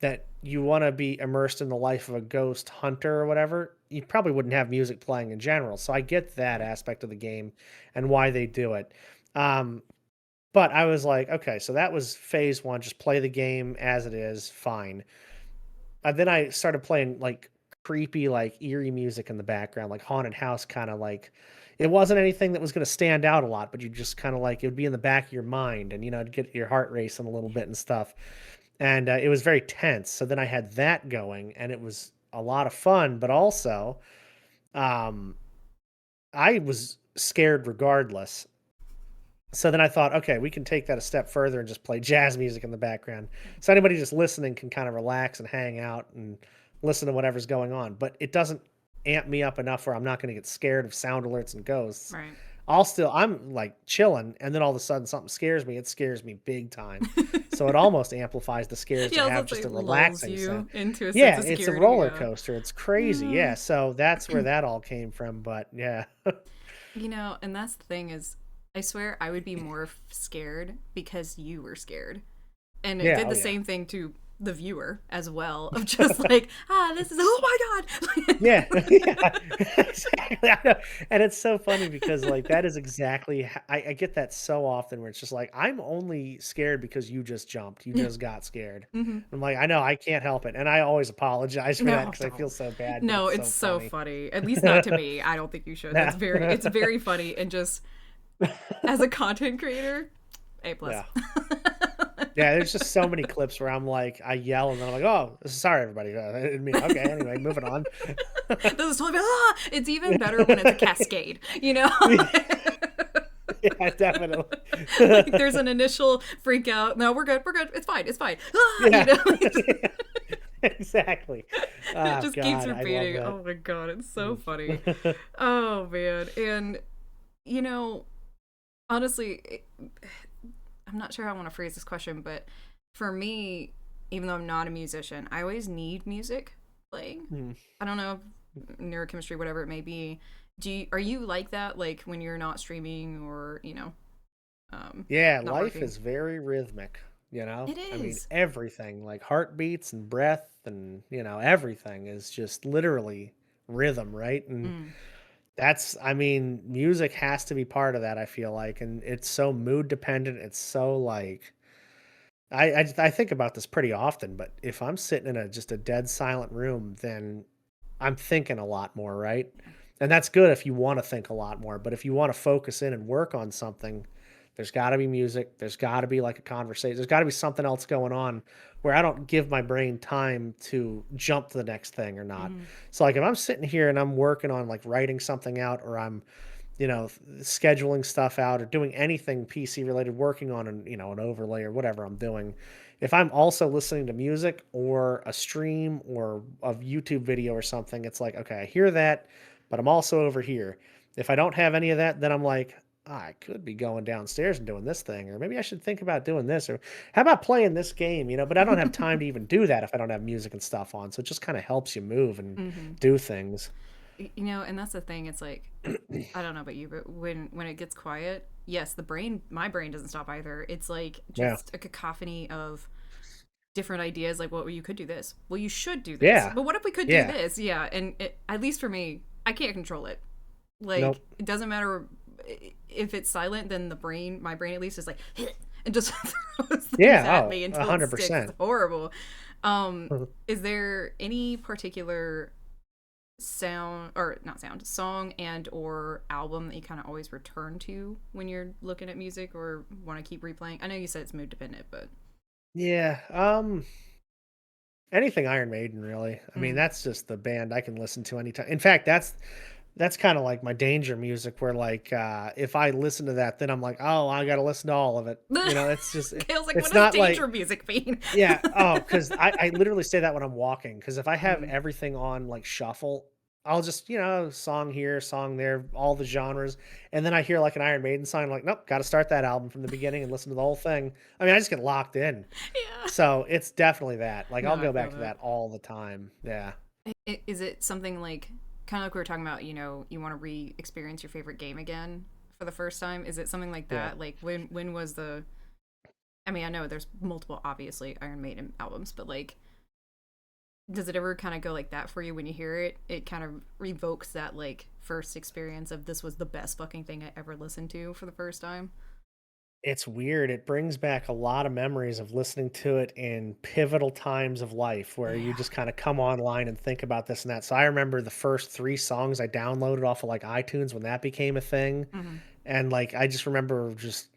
that you wanna be immersed in the life of a ghost hunter or whatever, you probably wouldn't have music playing in general. So I get that right. aspect of the game and why they do it. Um, but I was like, "Okay, so that was phase 1, just play the game as it is, fine." Then I started playing like creepy, like eerie music in the background, like haunted house kind of like it wasn't anything that was going to stand out a lot, but you just kind of like it would be in the back of your mind and it'd get your heart racing a little Yeah. bit and stuff. And it was very tense. So then I had that going and it was a lot of fun, but also um, I was scared regardless. So then I thought, okay, we can take that a step further and just play jazz music in the background. So anybody just listening can kind of relax and hang out and listen to whatever's going on. But it doesn't amp me up enough where I'm not going to get scared of sound alerts and ghosts. Right. I'm like chilling, and then all of a sudden something scares me. It scares me big time. So it almost amplifies the scares to Yeah, I was have about to say just a lulls relaxing sound. you into a sense Yeah, of it's a security. roller Yeah. coaster. It's crazy. Yeah. Yeah, so that's where that all came from. But yeah, And that's the thing is, I swear I would be more scared because you were scared, and it yeah, did oh the yeah, same thing to the viewer as well of just like, this is, oh my god. Yeah, yeah, exactly. I know, and it's so funny because like that is exactly I get that so often where it's just like I'm only scared because you just jumped, you Yeah. just got scared. Hmm. I'm like I know I can't help it, and I always apologize for that No, because I feel don't. so bad, but No, it's it's so so funny. funny. At least not to me. I don't think you should. Yeah, It's very funny, and just as a content creator, A plus. yeah, yeah. There's just so many clips where I'm like I yell and then I'm like oh sorry everybody, I didn't mean okay anyway moving on. This is totally it's even better when it's a cascade, you know? Yeah, definitely. Like there's an initial freak out. No, we're good. It's fine. You Yeah. know? Exactly. It Oh just keeps god, I love repeating. that. Oh my god, it's so funny. Mm. Oh man. And you know, honestly, I'm not sure how I want to phrase this question, but for me, even though I'm not a musician, I always need music playing. Mm. I don't know, neurochemistry, whatever it may be. Are you like that? Like when you're not streaming or Yeah, not life working? is very rhythmic, you know? It I mean, is. everything, like heartbeats and breath and, everything is just literally rhythm, right? And Mm, I mean, music has to be part of that, I feel like. And it's so mood dependent. It's so like, I think about this pretty often, but if I'm sitting in just a dead silent room, then I'm thinking a lot more, right? And that's good if you want to think a lot more, but if you want to focus in and work on something, there's got to be music, there's got to be like a conversation, there's got to be something else going on where I don't give my brain time to jump to the next thing or not. mm-hmm, So like if I'm sitting here and I'm working on like writing something out or I'm scheduling stuff out or doing anything PC related, working on an overlay or whatever I'm doing. If I'm also listening to music or a stream or a YouTube video or something, it's like, okay, I hear that, but I'm also over here. If I don't have any of that, then I'm like, I could be going downstairs and doing this thing, or maybe I should think about doing this, or how about playing this game, but I don't have time to even do that if I don't have music and stuff on. So it just kind of helps you move and mm-hmm. do things. And that's the thing. It's like I don't know about you, but when it gets quiet, yes, my brain doesn't stop either. It's like Yeah. just a cacophony of different ideas. Like, well, you could do this. Well, you should do this. Yeah. But what if we could do Yeah. this? Yeah, and at least for me, I can't control it. Like, Nope. it doesn't matter if it's silent. Then my brain at least is like, and just throws things Yeah, at oh, me until it sticks. It's 100%. horrible. Is there any particular sound or not sound song and or album that you kind of always return to when you're looking at music or want to keep replaying? I know you said it's mood dependent, but Yeah, anything Iron Maiden, really. I mean, mm. that's just the band I can listen to anytime. In fact, that's kinda like my danger music where, like, if I listen to that, then I'm like, "Oh, I gotta listen to all of it." It's just Kale's like, what it's does not like danger music mean? yeah, oh, because I literally say that when I'm walking. Because if I have Mm. everything on, like, shuffle, I'll just, song here, song there, all the genres, and then I hear, like, an Iron Maiden song, I'm like, "Nope, gotta start that album from the beginning and listen to the whole thing." I mean, I just get locked in. Yeah. So, it's definitely that, like, No, I'll I go feel back to that. that all the time, yeah. Is it something like kind of like we were talking about? You want to re-experience your favorite game again for the first time. Is it something like Yeah. that? Like when was the? I mean, I know there's multiple, obviously, Iron Maiden albums, but like, does it ever kind of go like that for you when you hear it? It kind of revokes that like first experience of this was the best fucking thing I ever listened to for the first time. It's weird, it brings back a lot of memories of listening to it in pivotal times of life where you Yeah. just kinda come online and think about this and that. So, I remember the first 3 songs I downloaded off of, like, iTunes when that became a thing, Hmm. and, like, I just remember just,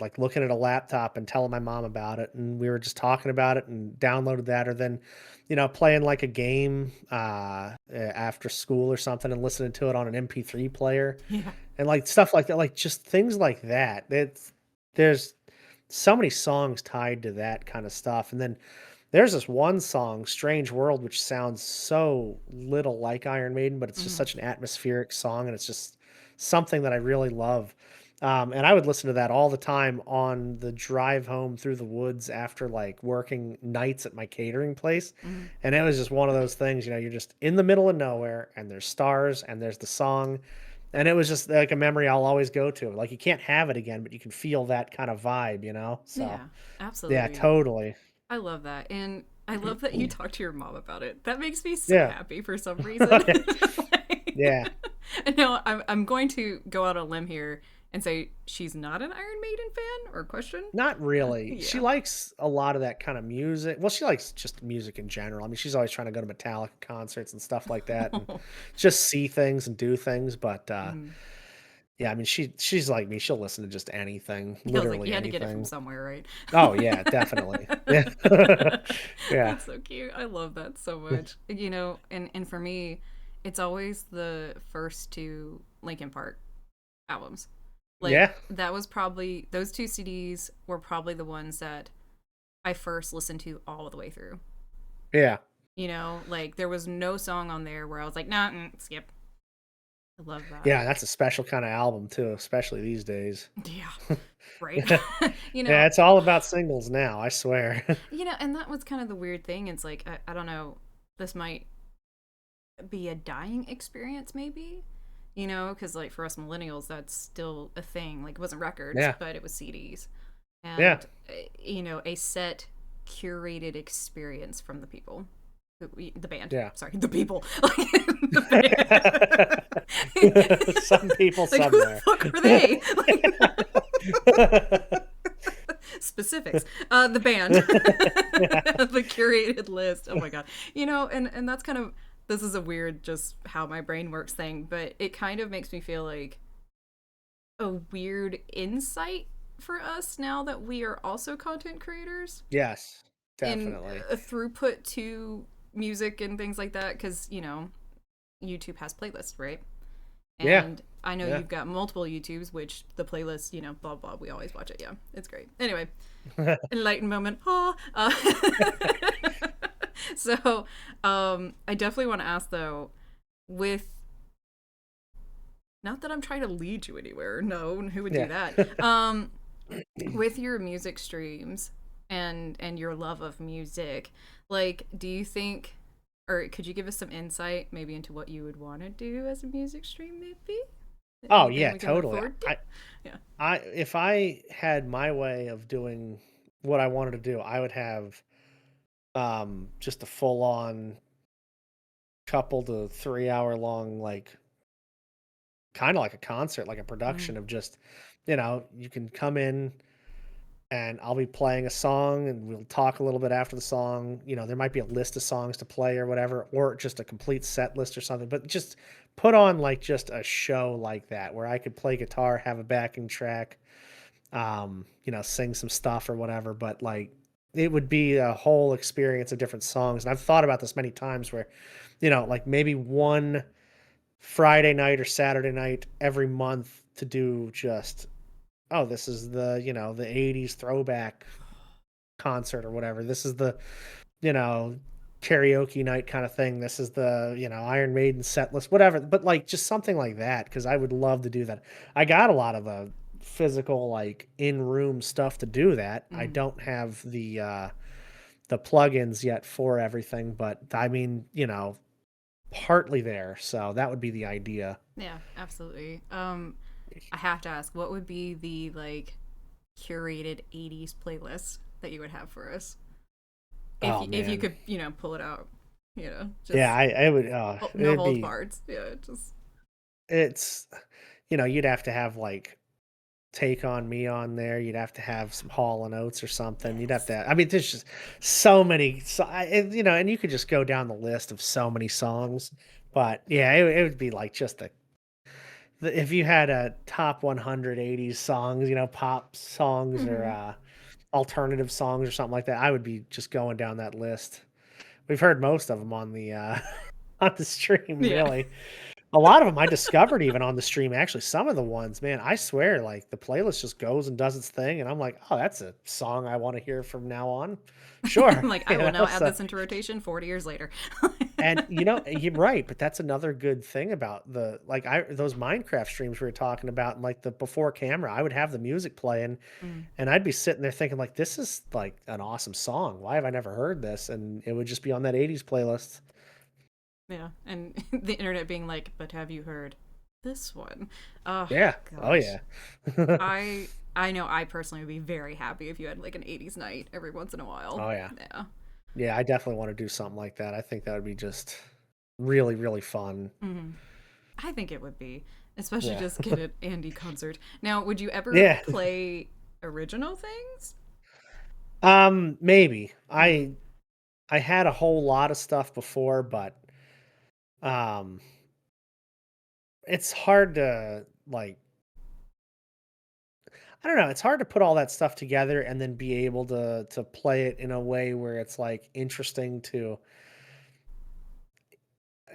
like, looking at a laptop and telling my mom about it, and we were just talking about it and downloaded that, or then, playing, like, a game, after school or something and listening to it on an MP3 player. Yeah. And, like, stuff like that, like, just things like that. There's so many songs tied to that kinda stuff, and then there's this one song, "Strange World," which sounds so little like Iron Maiden, but it's just Hmm. such an atmospheric song, and it's just something that I really love. And I would listen to that all the time on the drive home through the woods after, like, working nights at my catering place, Hmm. and it was just one of those things, you're just in the middle of nowhere, and there's stars, and there's the song, and it was just like a memory I'll always go to. Like you can't have it again, but you can feel that kind of vibe. So Yeah. yeah, Absolutely. totally. I love that. And I love that you talk to your mom about it. That makes me so Yeah. happy for some reason. Yeah. And no, I'm going to go out on a limb here and say she's not an Iron Maiden fan or question. Not really. She Yeah. likes a lot of that kind of music. Well, she likes just music in general. I mean, she's always trying to go to Metallica concerts and stuff like that and just see things and do things, but, Mhm. yeah, I mean, she's like me. She'll listen to just anything, I was like, literally you had to get it from anything. somewhere, right? Oh, yeah, definitely. Yeah. Yeah. That's so cute. I love that so much. You know, and for me, it's always the first two Linkin Park albums. Like Yeah. that was probably those two CDs were probably the ones that I first listened to all the way through. Yeah. You know, like there was no song on there where I was like, nah, skip. I love that. Yeah, that's a special kinda album too, especially these days. Yeah, right. Yeah. you know, Yeah, it's all about singles now, I swear. and that was kind of the weird thing. It's like I don't know. This might be a dying experience, maybe. You know, because like for us millennials, that's still a thing. Like it wasn't records, Yeah. but it was CDs, Yeah. and a set curated experience from the people. The band. Yeah. Sorry, the people. Like, the band. Some people Like, who the somewhere. fuck are they? Like, specifics. The band. The curated list. Oh my god. And that's kind of this is a weird just how my brain works thing, but it kind of makes me feel like a weird insight for us now that we are also content creators Yes, in definitely. a throughput to music and things like that because YouTube has playlists, right? Yeah. And I know Yeah. you've got multiple YouTubes, which the playlist, blah blah. We always watch it. Yeah, it's great. Anyway, enlightened moment. So, I definitely want to ask though, with not that I'm trying to lead you anywhere. No, who would do Yeah. that? With your music streams and your love of music, like, do you think, or could you give us some insight maybe into what you would want to do as a music stream, maybe? Oh, Anything yeah, we can look totally. forward to? Yeah. I if I had my way of doing what I wanted to do, I would have, just a full on couple to 3 hour long, like, kinda like a concert, like a Mm, production of just, you can come in and I'll be playing a song and we'll talk a little bit after the song. There might be a list of songs to play or whatever, or just a complete set list or something, but just put on like just a show like that where I could play guitar, have a backing track, sing some stuff or whatever. But like it would be a whole experience of different songs. And I've thought about this many times where, like maybe one Friday night or Saturday night every month to do just, oh, this is the 80s throwback concert or whatever. This is the, you know, karaoke night kind of thing. This is the, Iron Maiden set list, whatever. But like just something like that, because I would love to do that. I got a lot of physical, like in-room stuff to do that. I mm, don't have the plugins yet for everything, but I mean, partly there. So that would be the idea. yeah, absolutely. I have to ask, what would be the like curated '80s playlist that you would have for us? If Oh if you man. could, pull it out, Yeah, just I would no it'd hold be bards. Yeah, just it's you'd have to have like Take On Me on there. You'd have to have some Hall and Oates or something. You'd have yes. to. I mean, there's just so many. And you could just go down the list of so many songs. But yeah, it would be like just if you had a top 100 80s songs, pop songs or Hmm. alternative songs or something like that. I would be just going down that list. We've heard most of them on the on the stream, Yeah. really. A lot of them I discovered even on the stream, actually. Some of the ones, man, I swear, like, the playlist just goes and does its thing, and I'm like, "Oh, that's a song I wanna hear from now on." Sure, I'm like, I will now add so this into rotation 40 years later. and, you're right, but that's another good thing about those Minecraft streams we were talking about, and, like, the before camera, I would have the music playing, Mm, and I'd be sitting there thinking, like, "This is, like, an awesome song. Why have I never heard this?" And it would just be on that '80s playlist. yeah, and the internet being like, but have you heard this one? Oh Yeah. Oh, gosh, yeah. I know I personally would be very happy if you had like an '80s night every once in a while. Oh, yeah. Yeah. Yeah, I definitely want to do something like that. I think that would be just really, really fun. Hmm. I think it would be, especially Yeah. just get an Andy concert. Now, would you ever Yeah. play original things? Maybe. Mm. I had a whole lot of stuff before, but um it's hard to like I don't know, it's hard to put all that stuff together and then be able to play it in a way where it's like interesting to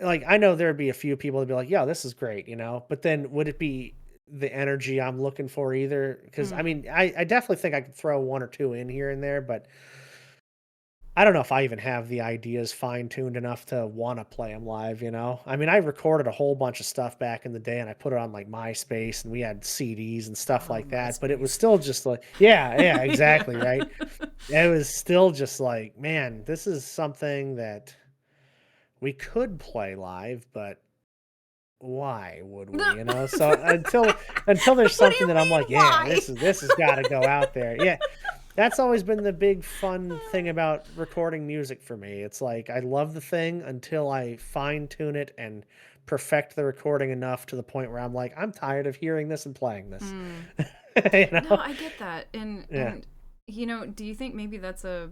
like I know there'd be a few people that'd be like, "Yeah, this is great," you know. But then would it be the energy I'm looking for either? Because I Mm. mean, I definitely think I could throw one or two in here and there, but I don't know if I even have the ideas fine tuned enough to want to play them live, you know? I mean, I recorded a whole bunch of stuff back in the day and I put it on like MySpace and we had CDs and stuff Oh, like that, but it was MySpace. still just like, yeah, yeah, exactly, Yeah. right? It was still just like, man, this is something that we could play live, but why would No. we, you know? So until there's What do something you that I'm mean, like, yeah, why? this has got to go out there. Yeah, that's always been the big fun thing about recording music for me. It's like I love the thing until I fine tune it and perfect the recording enough to the point where I'm like, I'm tired of hearing this and playing this. Mm. You No, know? I get that, and Yeah. do you think maybe that's a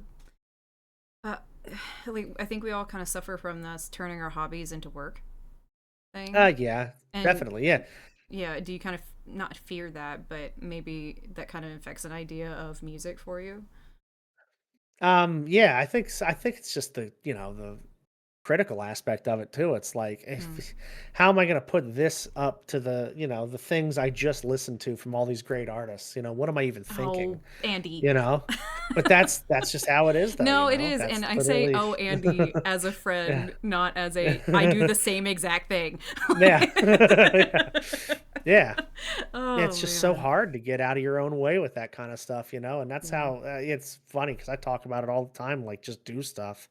uh, like I think we all kind of suffer from this turning our hobbies into work thing, Yeah, and definitely. Yeah. yeah, do you kind of not fear that, but maybe that kind of affects an idea of music for you? Yeah, I think it's just the, you know, the critical aspect of it too. It's like, Mm. how am I going to put this up to the, you know, the things I just listened to from all these great artists? You know, what am I even thinking? Oh, Andy. You know, but that's just how it is, though. You No, it know, is, and that's I say, literally, "Oh, Andy," as a yeah, friend, not as a I do the same exact thing. yeah, yeah, yeah. Oh It's just so man. hard to get out of your own way with that kind of stuff, you know, and that's Yeah. how it's funny because I talk about it all the time, like just do stuff.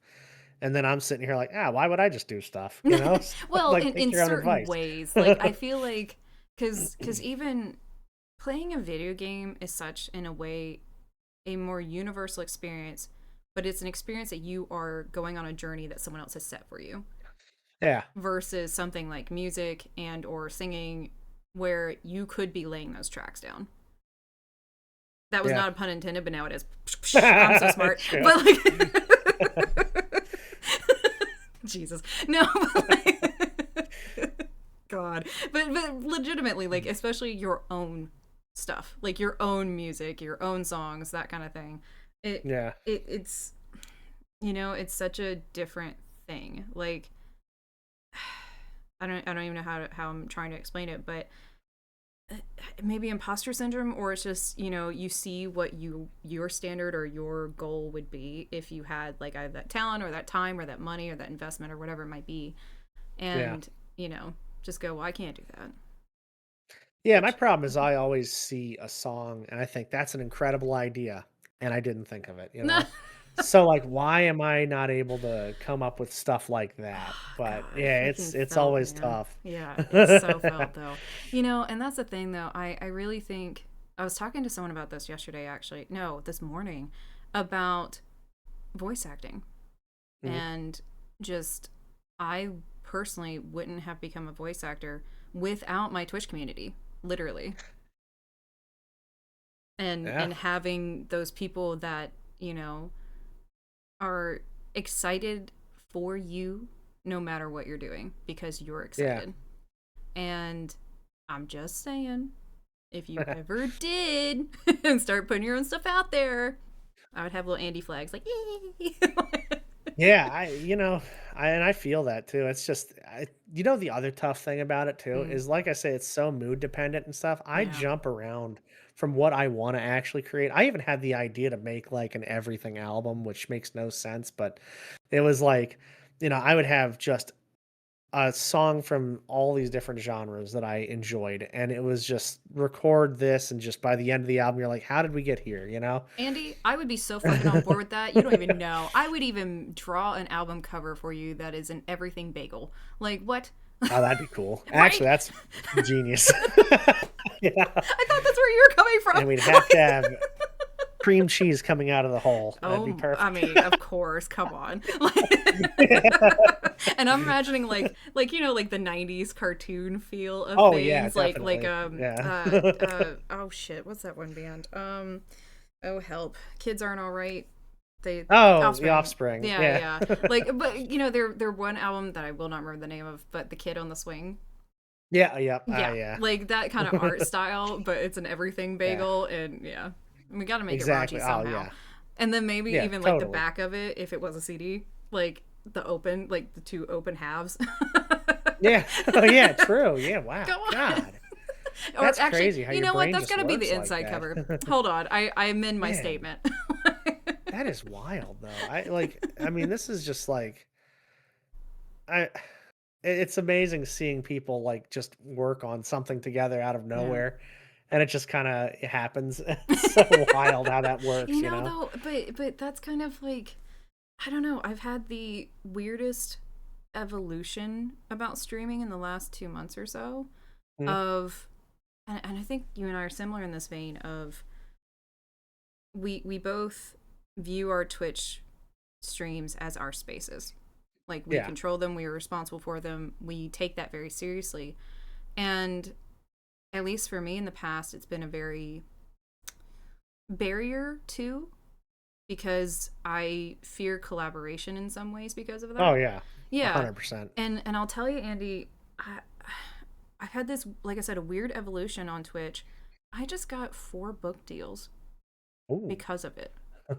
And then I'm sitting here like, ah, why would I just do stuff? You know, Well, like in take your own certain advice. ways, like I feel like cuz even playing a video game is such in a way a more universal experience, but it's an experience that you are going on a journey that someone else has set for you Yeah, versus something like music and or singing where you could be laying those tracks down. That was yeah. not a pun intended, but now it is. I'm so smart. True. But like Jesus. No, but like, God. But legitimately, like especially your own stuff. Like your own music, your own songs, that kind of thing. It Yeah, it's it's such a different thing. Like I don't even know how I'm trying to explain it, but maybe imposter syndrome, or it's just you see what your standard or your goal would be if you had like either that talent or that time or that money or that investment or whatever it might be, yeah. and just go, well, I can't do that. Yeah, my Which problem is I always see a song and I think that's an incredible idea, and I didn't think of it, you no. know? So, like, why am I not able to come up with stuff like that? Oh, But, God, yeah, freaking it's felt, always man. tough. Yeah, it's so felt though. And that's the thing though. I really think I was talking to someone about this yesterday, actually. No, this morning, about voice acting. Mhm. And just I personally wouldn't have become a voice actor without my Twitch community, literally. Yeah, And having those people that, are excited for you no matter what you're doing because you're yeah. excited. And I'm just saying, if you ever did and start putting your own stuff out there, I would have little Andy flags like, yay! Yeah, and I feel that too. It's just, you know, the other tough thing about it too Mm, is, like I say, it's so mood dependent and stuff. I yeah. jump around from what I want to actually create. I even had the idea to make like an everything album, which makes no sense, but it was like, you know, I would have just a song from all these different genres that I enjoyed, and it was just record this, and just by the end of the album, you're like, how did we get here? You know? Andy, I would be so fucking on board with that. You don't even know. I would even draw an album cover for you that is an everything bagel. Like, what? Oh, that'd be cool. Right? Actually, that's genius. Yeah. I thought that's where you were coming And we'd from. have to have cream cheese coming out of the hole. That'd be Oh, I perfect. mean, of course, come on. And I'm imagining like like the 90s cartoon feel of Oh yeah, things like definitely. Yeah. oh shit, what's that one band? Oh help. Kids Aren't All Right. They Oh, the Offspring. Offspring. Yeah, Yeah. yeah. Like but their one album that I will not remember the name of, but The Kid on the Swing. Yeah, yep. Yeah, Yeah. like that kind of art style, but it's an everything Yeah. bagel, and yeah, we got to make it raunchy Exactly. Oh somehow. yeah. And then maybe Yeah, even like the totally. back of it, if it was a CD, like the two open halves. Yeah. Oh yeah, true. Yeah, Go wow. on. God. Or That's actually, crazy how you your know what? brain That's just got to be works the like inside that. cover. Hold on, I amend my Man, statement. that is wild though. I mean, this is just like I it's amazing seeing people like just work on something together out of Yeah. nowhere and it just kind of happens. It's so wild how that works, you know? Though, but that's kind of like I don't know. I've had the weirdest evolution about streaming in the last 2 months or so Mhm. of and I think you and I are similar in this vein of we both view our Twitch streams as our spaces. Like we Yeah. control them, we are responsible for them. We take that very seriously. And at least for me in the past, it's been a very barrier to because I fear collaboration in some ways because of Oh that. yeah. Yeah. 100%. And I'll tell you, Andy, I've had this, like I said, a weird evolution on Twitch. I just got 4 book deals Ooh. because of it. Like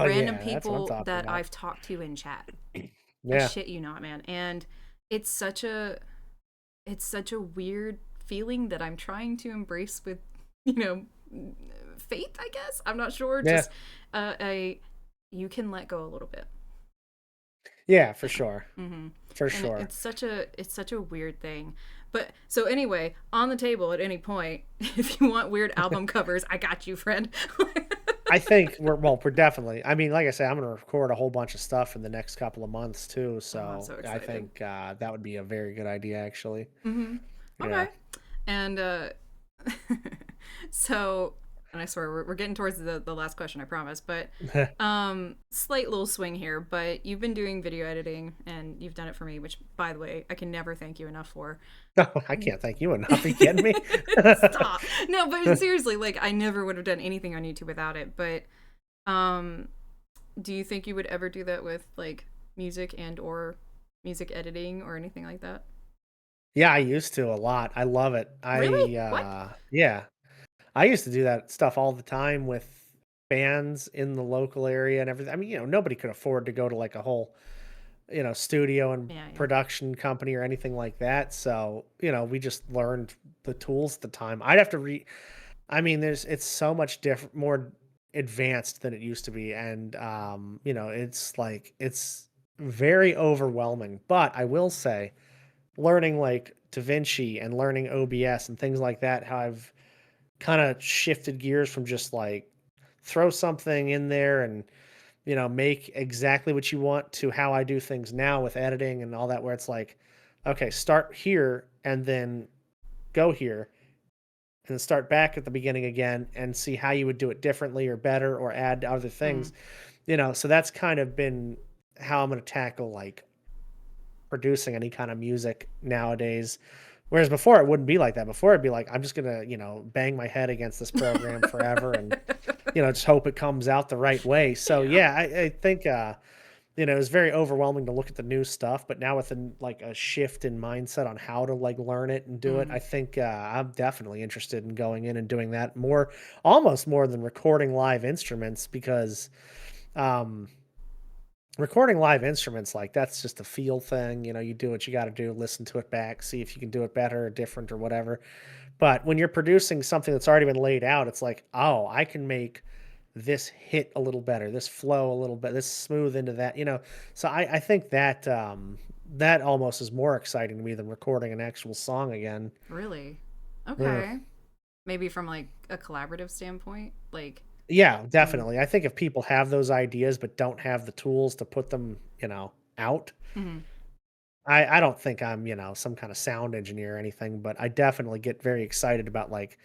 Oh random yeah, that's what I'm people talking that about. I've talked to in chat. I Yeah. shit you not, man. And it's such a it's such a weird feeling that I'm trying to embrace with, you know, faith, I guess. I'm not sure. Yeah. Just a you can let go a little bit. Yeah, for Yeah. sure. Mm-hmm. For And sure. it's such a weird thing. But so anyway, on the table at any point, if you want weird album covers, I got you, friend. I think we're definitely. I mean, like I said, I'm gonna record a whole bunch of stuff in the next couple of months too. Oh, I'm So so I excited. think that would be a very good idea, actually. Mm-hmm. Yeah. Okay. And so, and I swear we're getting towards the last question, I promise. But slight little swing here. But you've been doing video editing, and you've done it for me, which, by the way, I can never thank you enough for. No, I can't thank you enough. Are you kidding me? Stop. No, but seriously, like I never would have done anything on YouTube without it. But um, do you think you would ever do that with like music and or music editing or anything like that? Yeah, I used to a lot. I love it. Really? What? Yeah. I used to do that stuff all the time with bands in the local area and everything. I mean, nobody could afford to go to like a whole, studio and Yeah, yeah. production company or anything like that. So, we just learned the tools at the time. I'd have to I mean, it's so much different, more advanced than it used to be. And, it's like, it's very overwhelming. But I will say, learning like DaVinci and learning OBS and things like that, how I've kind of shifted gears from just like throw something in there and make exactly what you want to how I do things now with editing and all that, where it's like, okay, start here and then go here and then start back at the beginning again and see how you would do it differently or better or add other Mm, things. So that's kind of been how I'm going to tackle like producing any kind of music nowadays. Whereas before it wouldn't be like that. Before it'd be like, I'm just gonna, bang my head against this program forever and, just hope it comes out the right way. So yeah. yeah, I think it was very overwhelming to look at the new stuff, but now with like a shift in mindset on how to like learn it and do it, I Mm, think I'm definitely interested in going in and doing that more, almost more than recording live instruments because um recording live instruments, like, that's just a feel thing, you do what you gotta do, listen to it back, see if you can do it better or different or whatever, but when you're producing something that's already been laid out, it's like, "Oh, I can make this hit a little better, this flow a little bit, this smooth into that," So I think that, that almost is more exciting to me than recording an actual song again. really? Yeah. Okay. Maybe from like a collaborative standpoint, like. Yeah, Mm, definitely. I think if people have those ideas but don't have the tools to put them, out, mhm. I don't think I'm, some kind of sound engineer or anything, but I definitely get very excited about like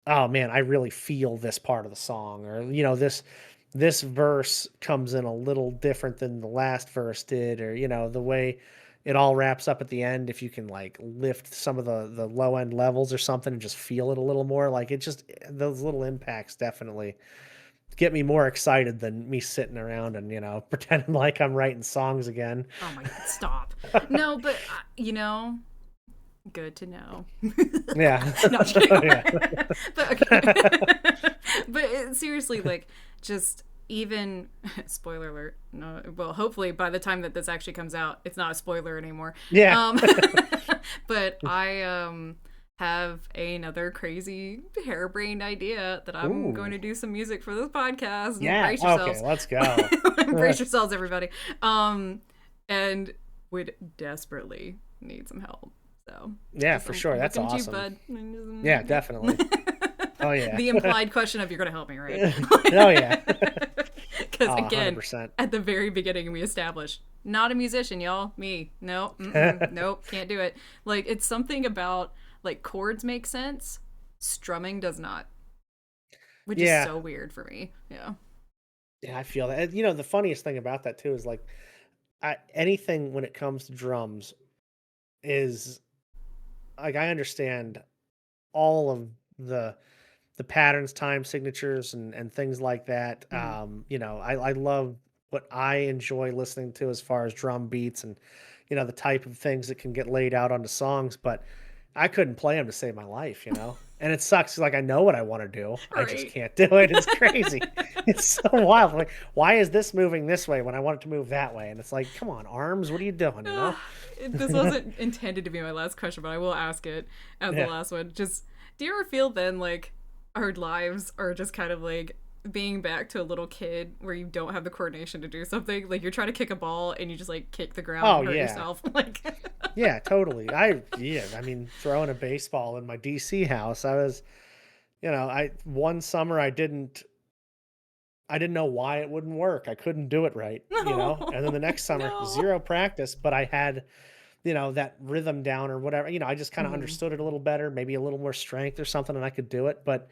oh man, I really feel this part of the song, or this verse comes in a little different than the last verse did, or the way it all wraps up at the end. If you can like lift some of the low end levels or something and just feel it a little more, like it just those little impacts definitely get me more excited than me sitting around and pretending like I'm writing songs again. Oh my god, stop. No, but good to know. Yeah. No, I'm kidding. Yeah. But okay. But seriously, like, just even spoiler alert. No, well, hopefully by the time that this actually comes out, it's not a spoiler anymore. Yeah. But I have another crazy harebrained idea that I'm going Ooh. to do some music for this podcast. Yeah. Brace Okay, yourselves. let's go. Brace yourselves, everybody. And would desperately need some help. So Yeah, just for sure. That's looking at you, awesome. bud. Yeah, definitely. Oh yeah. The implied question of you're going to help me, right? Oh yeah. Because Oh, again, 100%. at the very beginning, we established not a musician, y'all. Me, nope, nope, can't do it. Like it's something about like chords make sense, strumming does not, which is Yeah. so weird for me. Yeah. Yeah, I feel that. The funniest thing about that too is like anything when it comes to drums is like I understand all of the the patterns, time signatures, and things like that. Mhm. I love what I enjoy listening to as far as drum beats and the type of things that can get laid out onto songs, but I couldn't play them to save my life. And it sucks. Like I know what I want to do, I just Right. can't do it. It's crazy. It's so wild. Like, why is this moving this way when I want it to move that way? And it's like, come on, arms, what are you doing? This wasn't intended to be my last question, but I will ask it as the Yeah. last one. Just, do you ever feel then like our lives are just kind of like being back to a little kid where you don't have the coordination to do something? Like you're trying to kick a ball and you just like kick the ground Oh and hurt yeah. yourself. Like, Yeah, totally. Yeah, I mean, throwing a baseball in my DC house, I was, I one summer I didn't know why it wouldn't work. I couldn't do it right. And then the next summer, no. zero practice, but I had, that rhythm down or whatever. I just kind of Mhm. understood it a little better, maybe a little more strength or something, and I could do it. But,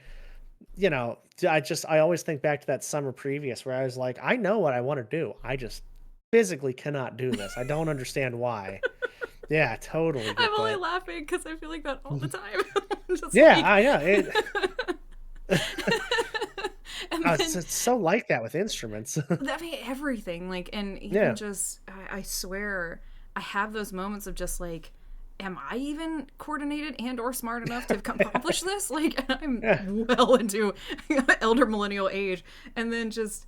I always think back to that summer previous where I was like, I know what I want to do. I just physically cannot do this. I don't understand why. Yeah, totally I'm get only that. laughing because I feel like that all the time. Just Yeah, like. I know. And It's, then it's so like that with instruments. I mean everything like, and even Yeah. just I swear I have those moments of just like, am I even coordinated and or smart enough to accomplish this? Like I'm Yeah. well into elder millennial age, and then just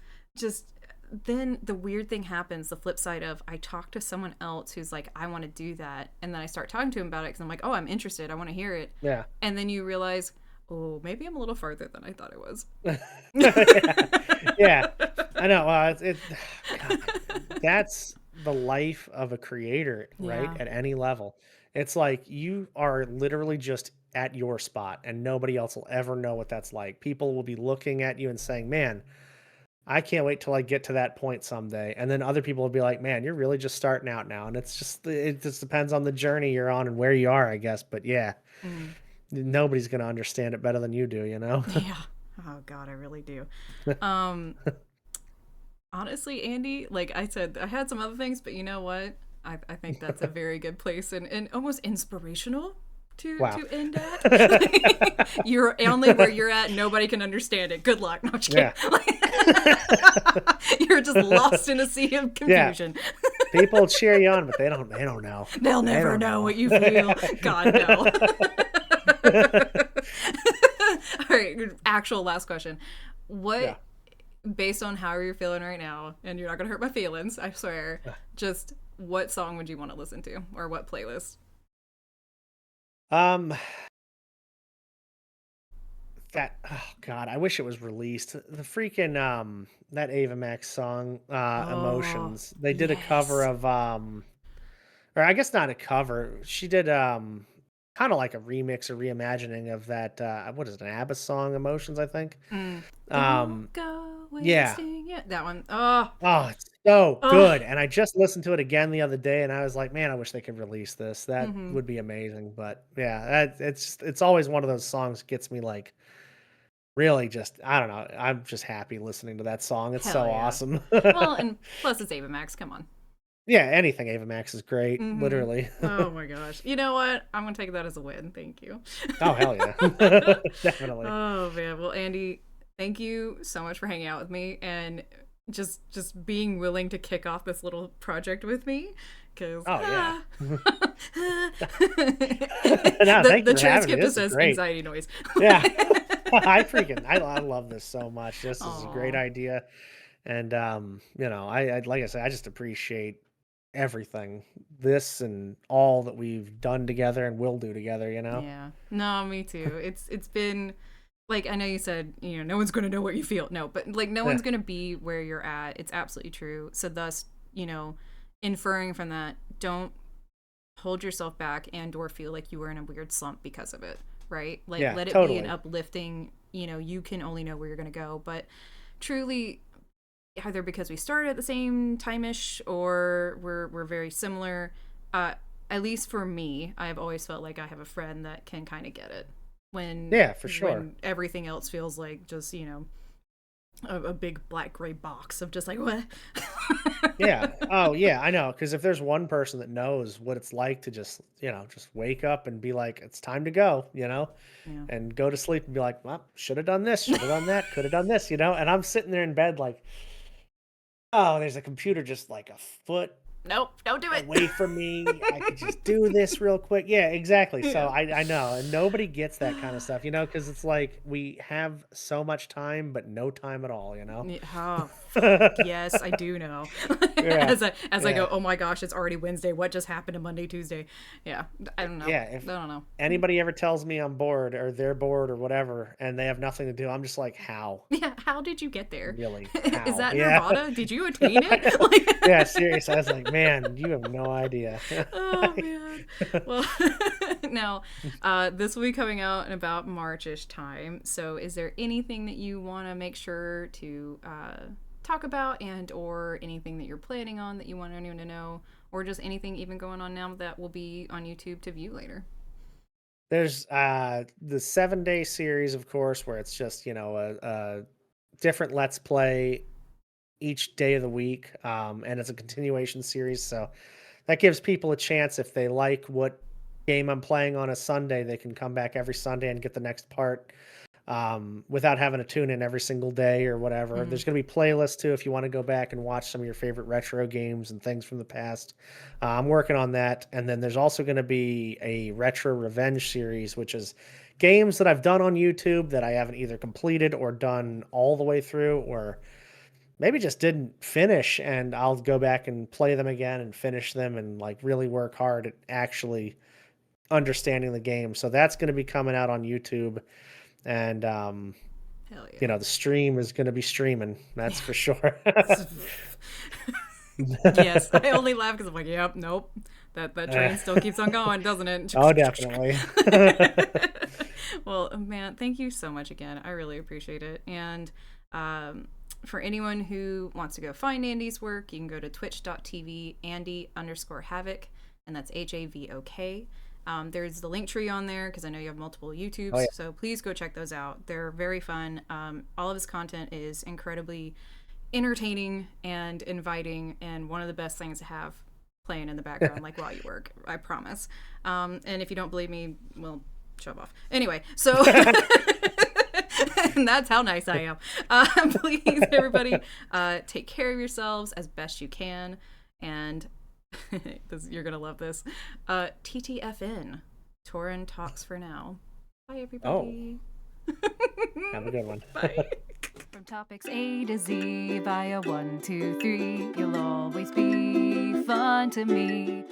then the weird thing happens, the flip side of I talk to someone else who's like, I want to do that, and then I start talking to him about it because I'm like, oh, I'm interested, I want to hear it, Yeah. and then you realize, oh, maybe I'm a little farther than I thought I was. Yeah. Yeah. I know. God, that's the life of a creator, right? Yeah. At any level. It's like you are literally just at your spot and nobody else will ever know what that's like. People will be looking at you and saying, man, I can't wait till I get to that point someday. And then other people will be like, man, you're really just starting out now. And it just depends on the journey you're on and where you are, I guess. But yeah, Mm. nobody's going to understand it better than you. Yeah. Oh God, I really do. Um, Honestly, Andy, like I said, I had some other things, but you know what? I think that's a very good place and almost inspirational Wow. to end at. You're only where you're at. Nobody can understand it. Good luck. No, I'm just kidding. Yeah. You're just lost in a sea of Yeah. confusion. People cheer you on, but they don't know. They'll They never don't know know. what you feel. God, no. All right, actual last question. Yeah. What, based on how you're feeling right now, and you're not gonna hurt my feelings, I swear, just what song would you want to listen to, or what playlist? Um, oh God, I wish it was released. The freaking that Ava Max song, Oh, Emotions. They did a cover yes. of or I guess not a cover. She did kind of like a remix or reimagining of that what is it, an ABBA song, Emotions, I think. Mm. Um Don't go yeah. wasting it. That one. Oh, Oh, it's so oh. good. And I just listened to it again the other day and I was like, man, I wish they could release this. That Mm-hmm. would be amazing. But yeah, it's always one of those songs that gets me like really just I don't know, I'm just happy listening to that song. It's Hell so yeah. awesome. Well, and plus it's Ava Max. Come on. Yeah, anything Ava Max is great, Mm-hmm. literally. Oh my gosh. You know what? I'm gonna take that as a win. Thank you. Oh, hell yeah. Definitely. Oh man. Well, Andy, thank you so much for hanging out with me and just being willing to kick off this little project with me. Because Oh, yeah. No, the thank you for having me, transcript just this is says great. anxiety noise. Yeah. I love this so much. This is a great Aw. idea, and, I like I said, I just appreciate everything, this and all that we've done together and will do together, you know? Yeah. No, me too. It's been like I know you said, no one's gonna know what you feel. No, but like no Yeah, one's gonna be where you're at. It's absolutely true. So thus, inferring from that, don't hold yourself back and or feel like you were in a weird slump because of it, right? Like yeah, let it be an totally. uplifting, you can only know where you're gonna go. But truly either because we started at the same time-ish or we're very similar, uh at least for me, I've always felt like I have a friend that can kind of get it when Yeah, for sure. everything else feels like just a big black gray box of just like what. Yeah. Oh, yeah, I know. Because if there's one person that knows what it's like to just wake up and be like, "It's time to go," Yeah. and go to sleep and be like, "Well, should have done this, should have done that, could have done this," and I'm sitting there in bed like, "Oh, there's a computer just like a foot Nope, don't do it. away from me. I could just do this real quick." Yeah, exactly. So Yeah. I know, and nobody gets that kind of stuff, because it's like we have so much time, but no time at all, you know? Oh, yes, I do know. Yeah. As I go, Yeah. oh my gosh, it's already Wednesday. What just happened to Monday, Tuesday? Yeah, I don't know. Yeah. I don't know. Anybody ever tells me I'm bored or they're bored or whatever, and they have nothing to do, I'm just like, "How? Yeah, how did you get there? Really? Is How?" that Yeah. Nirvana? Did you attain I it? know. Like, Yeah, seriously. I was like, "Man, you have no idea." oh man. Well, now, this will be coming out in about Marchish time. So, is there anything that you want to make sure to talk about, and or anything that you're planning on that you want anyone to know, or just anything even going on now that will be on YouTube to view later? There's, the 7-day series, of course, where it's just, a different Let's Play each day of the week, and it's a continuation series, so that gives people a chance if they like what game I'm playing on a Sunday, they can come back every Sunday and get the next part, without having to tune in every single day or whatever. Mm-hmm. There's going to be playlists too if you want to go back and watch some of your favorite retro games and things from the past. I'm working on that. And then there's also going to be a retro revenge series, which is games that I've done on YouTube that I haven't either completed or done all the way through, or maybe just didn't finish. And I'll go back and play them again and finish them and like really work hard at actually understanding the game. So that's going to be coming out on YouTube. And Hell yeah. the stream is gonna be streaming, that's for sure. Yes, I only laugh because I'm like, yep, nope. That train still keeps on going, doesn't it? Oh, definitely. Well, man, thank you so much again. I really appreciate it. And for anyone who wants to go find Andy's work, you can go to twitch.tv Andy_Havok, and that's HAVOK. There's the link tree on there because I know you have multiple YouTubes, Oh, yeah. so please go check those out. They're very fun. All of his content is incredibly entertaining and inviting, and one of the best things to have playing in the background, like while you work. I promise. And if you don't believe me, well, shove off. Anyway, so and that's how nice I am. Please, everybody, take care of yourselves as best you can, and you're gonna love this. TTFN. Torin Talks for now. Bye, Oh, everybody. have a good one. Bye. From topics A to Z via 1, 2, 3, you'll always be fun to me.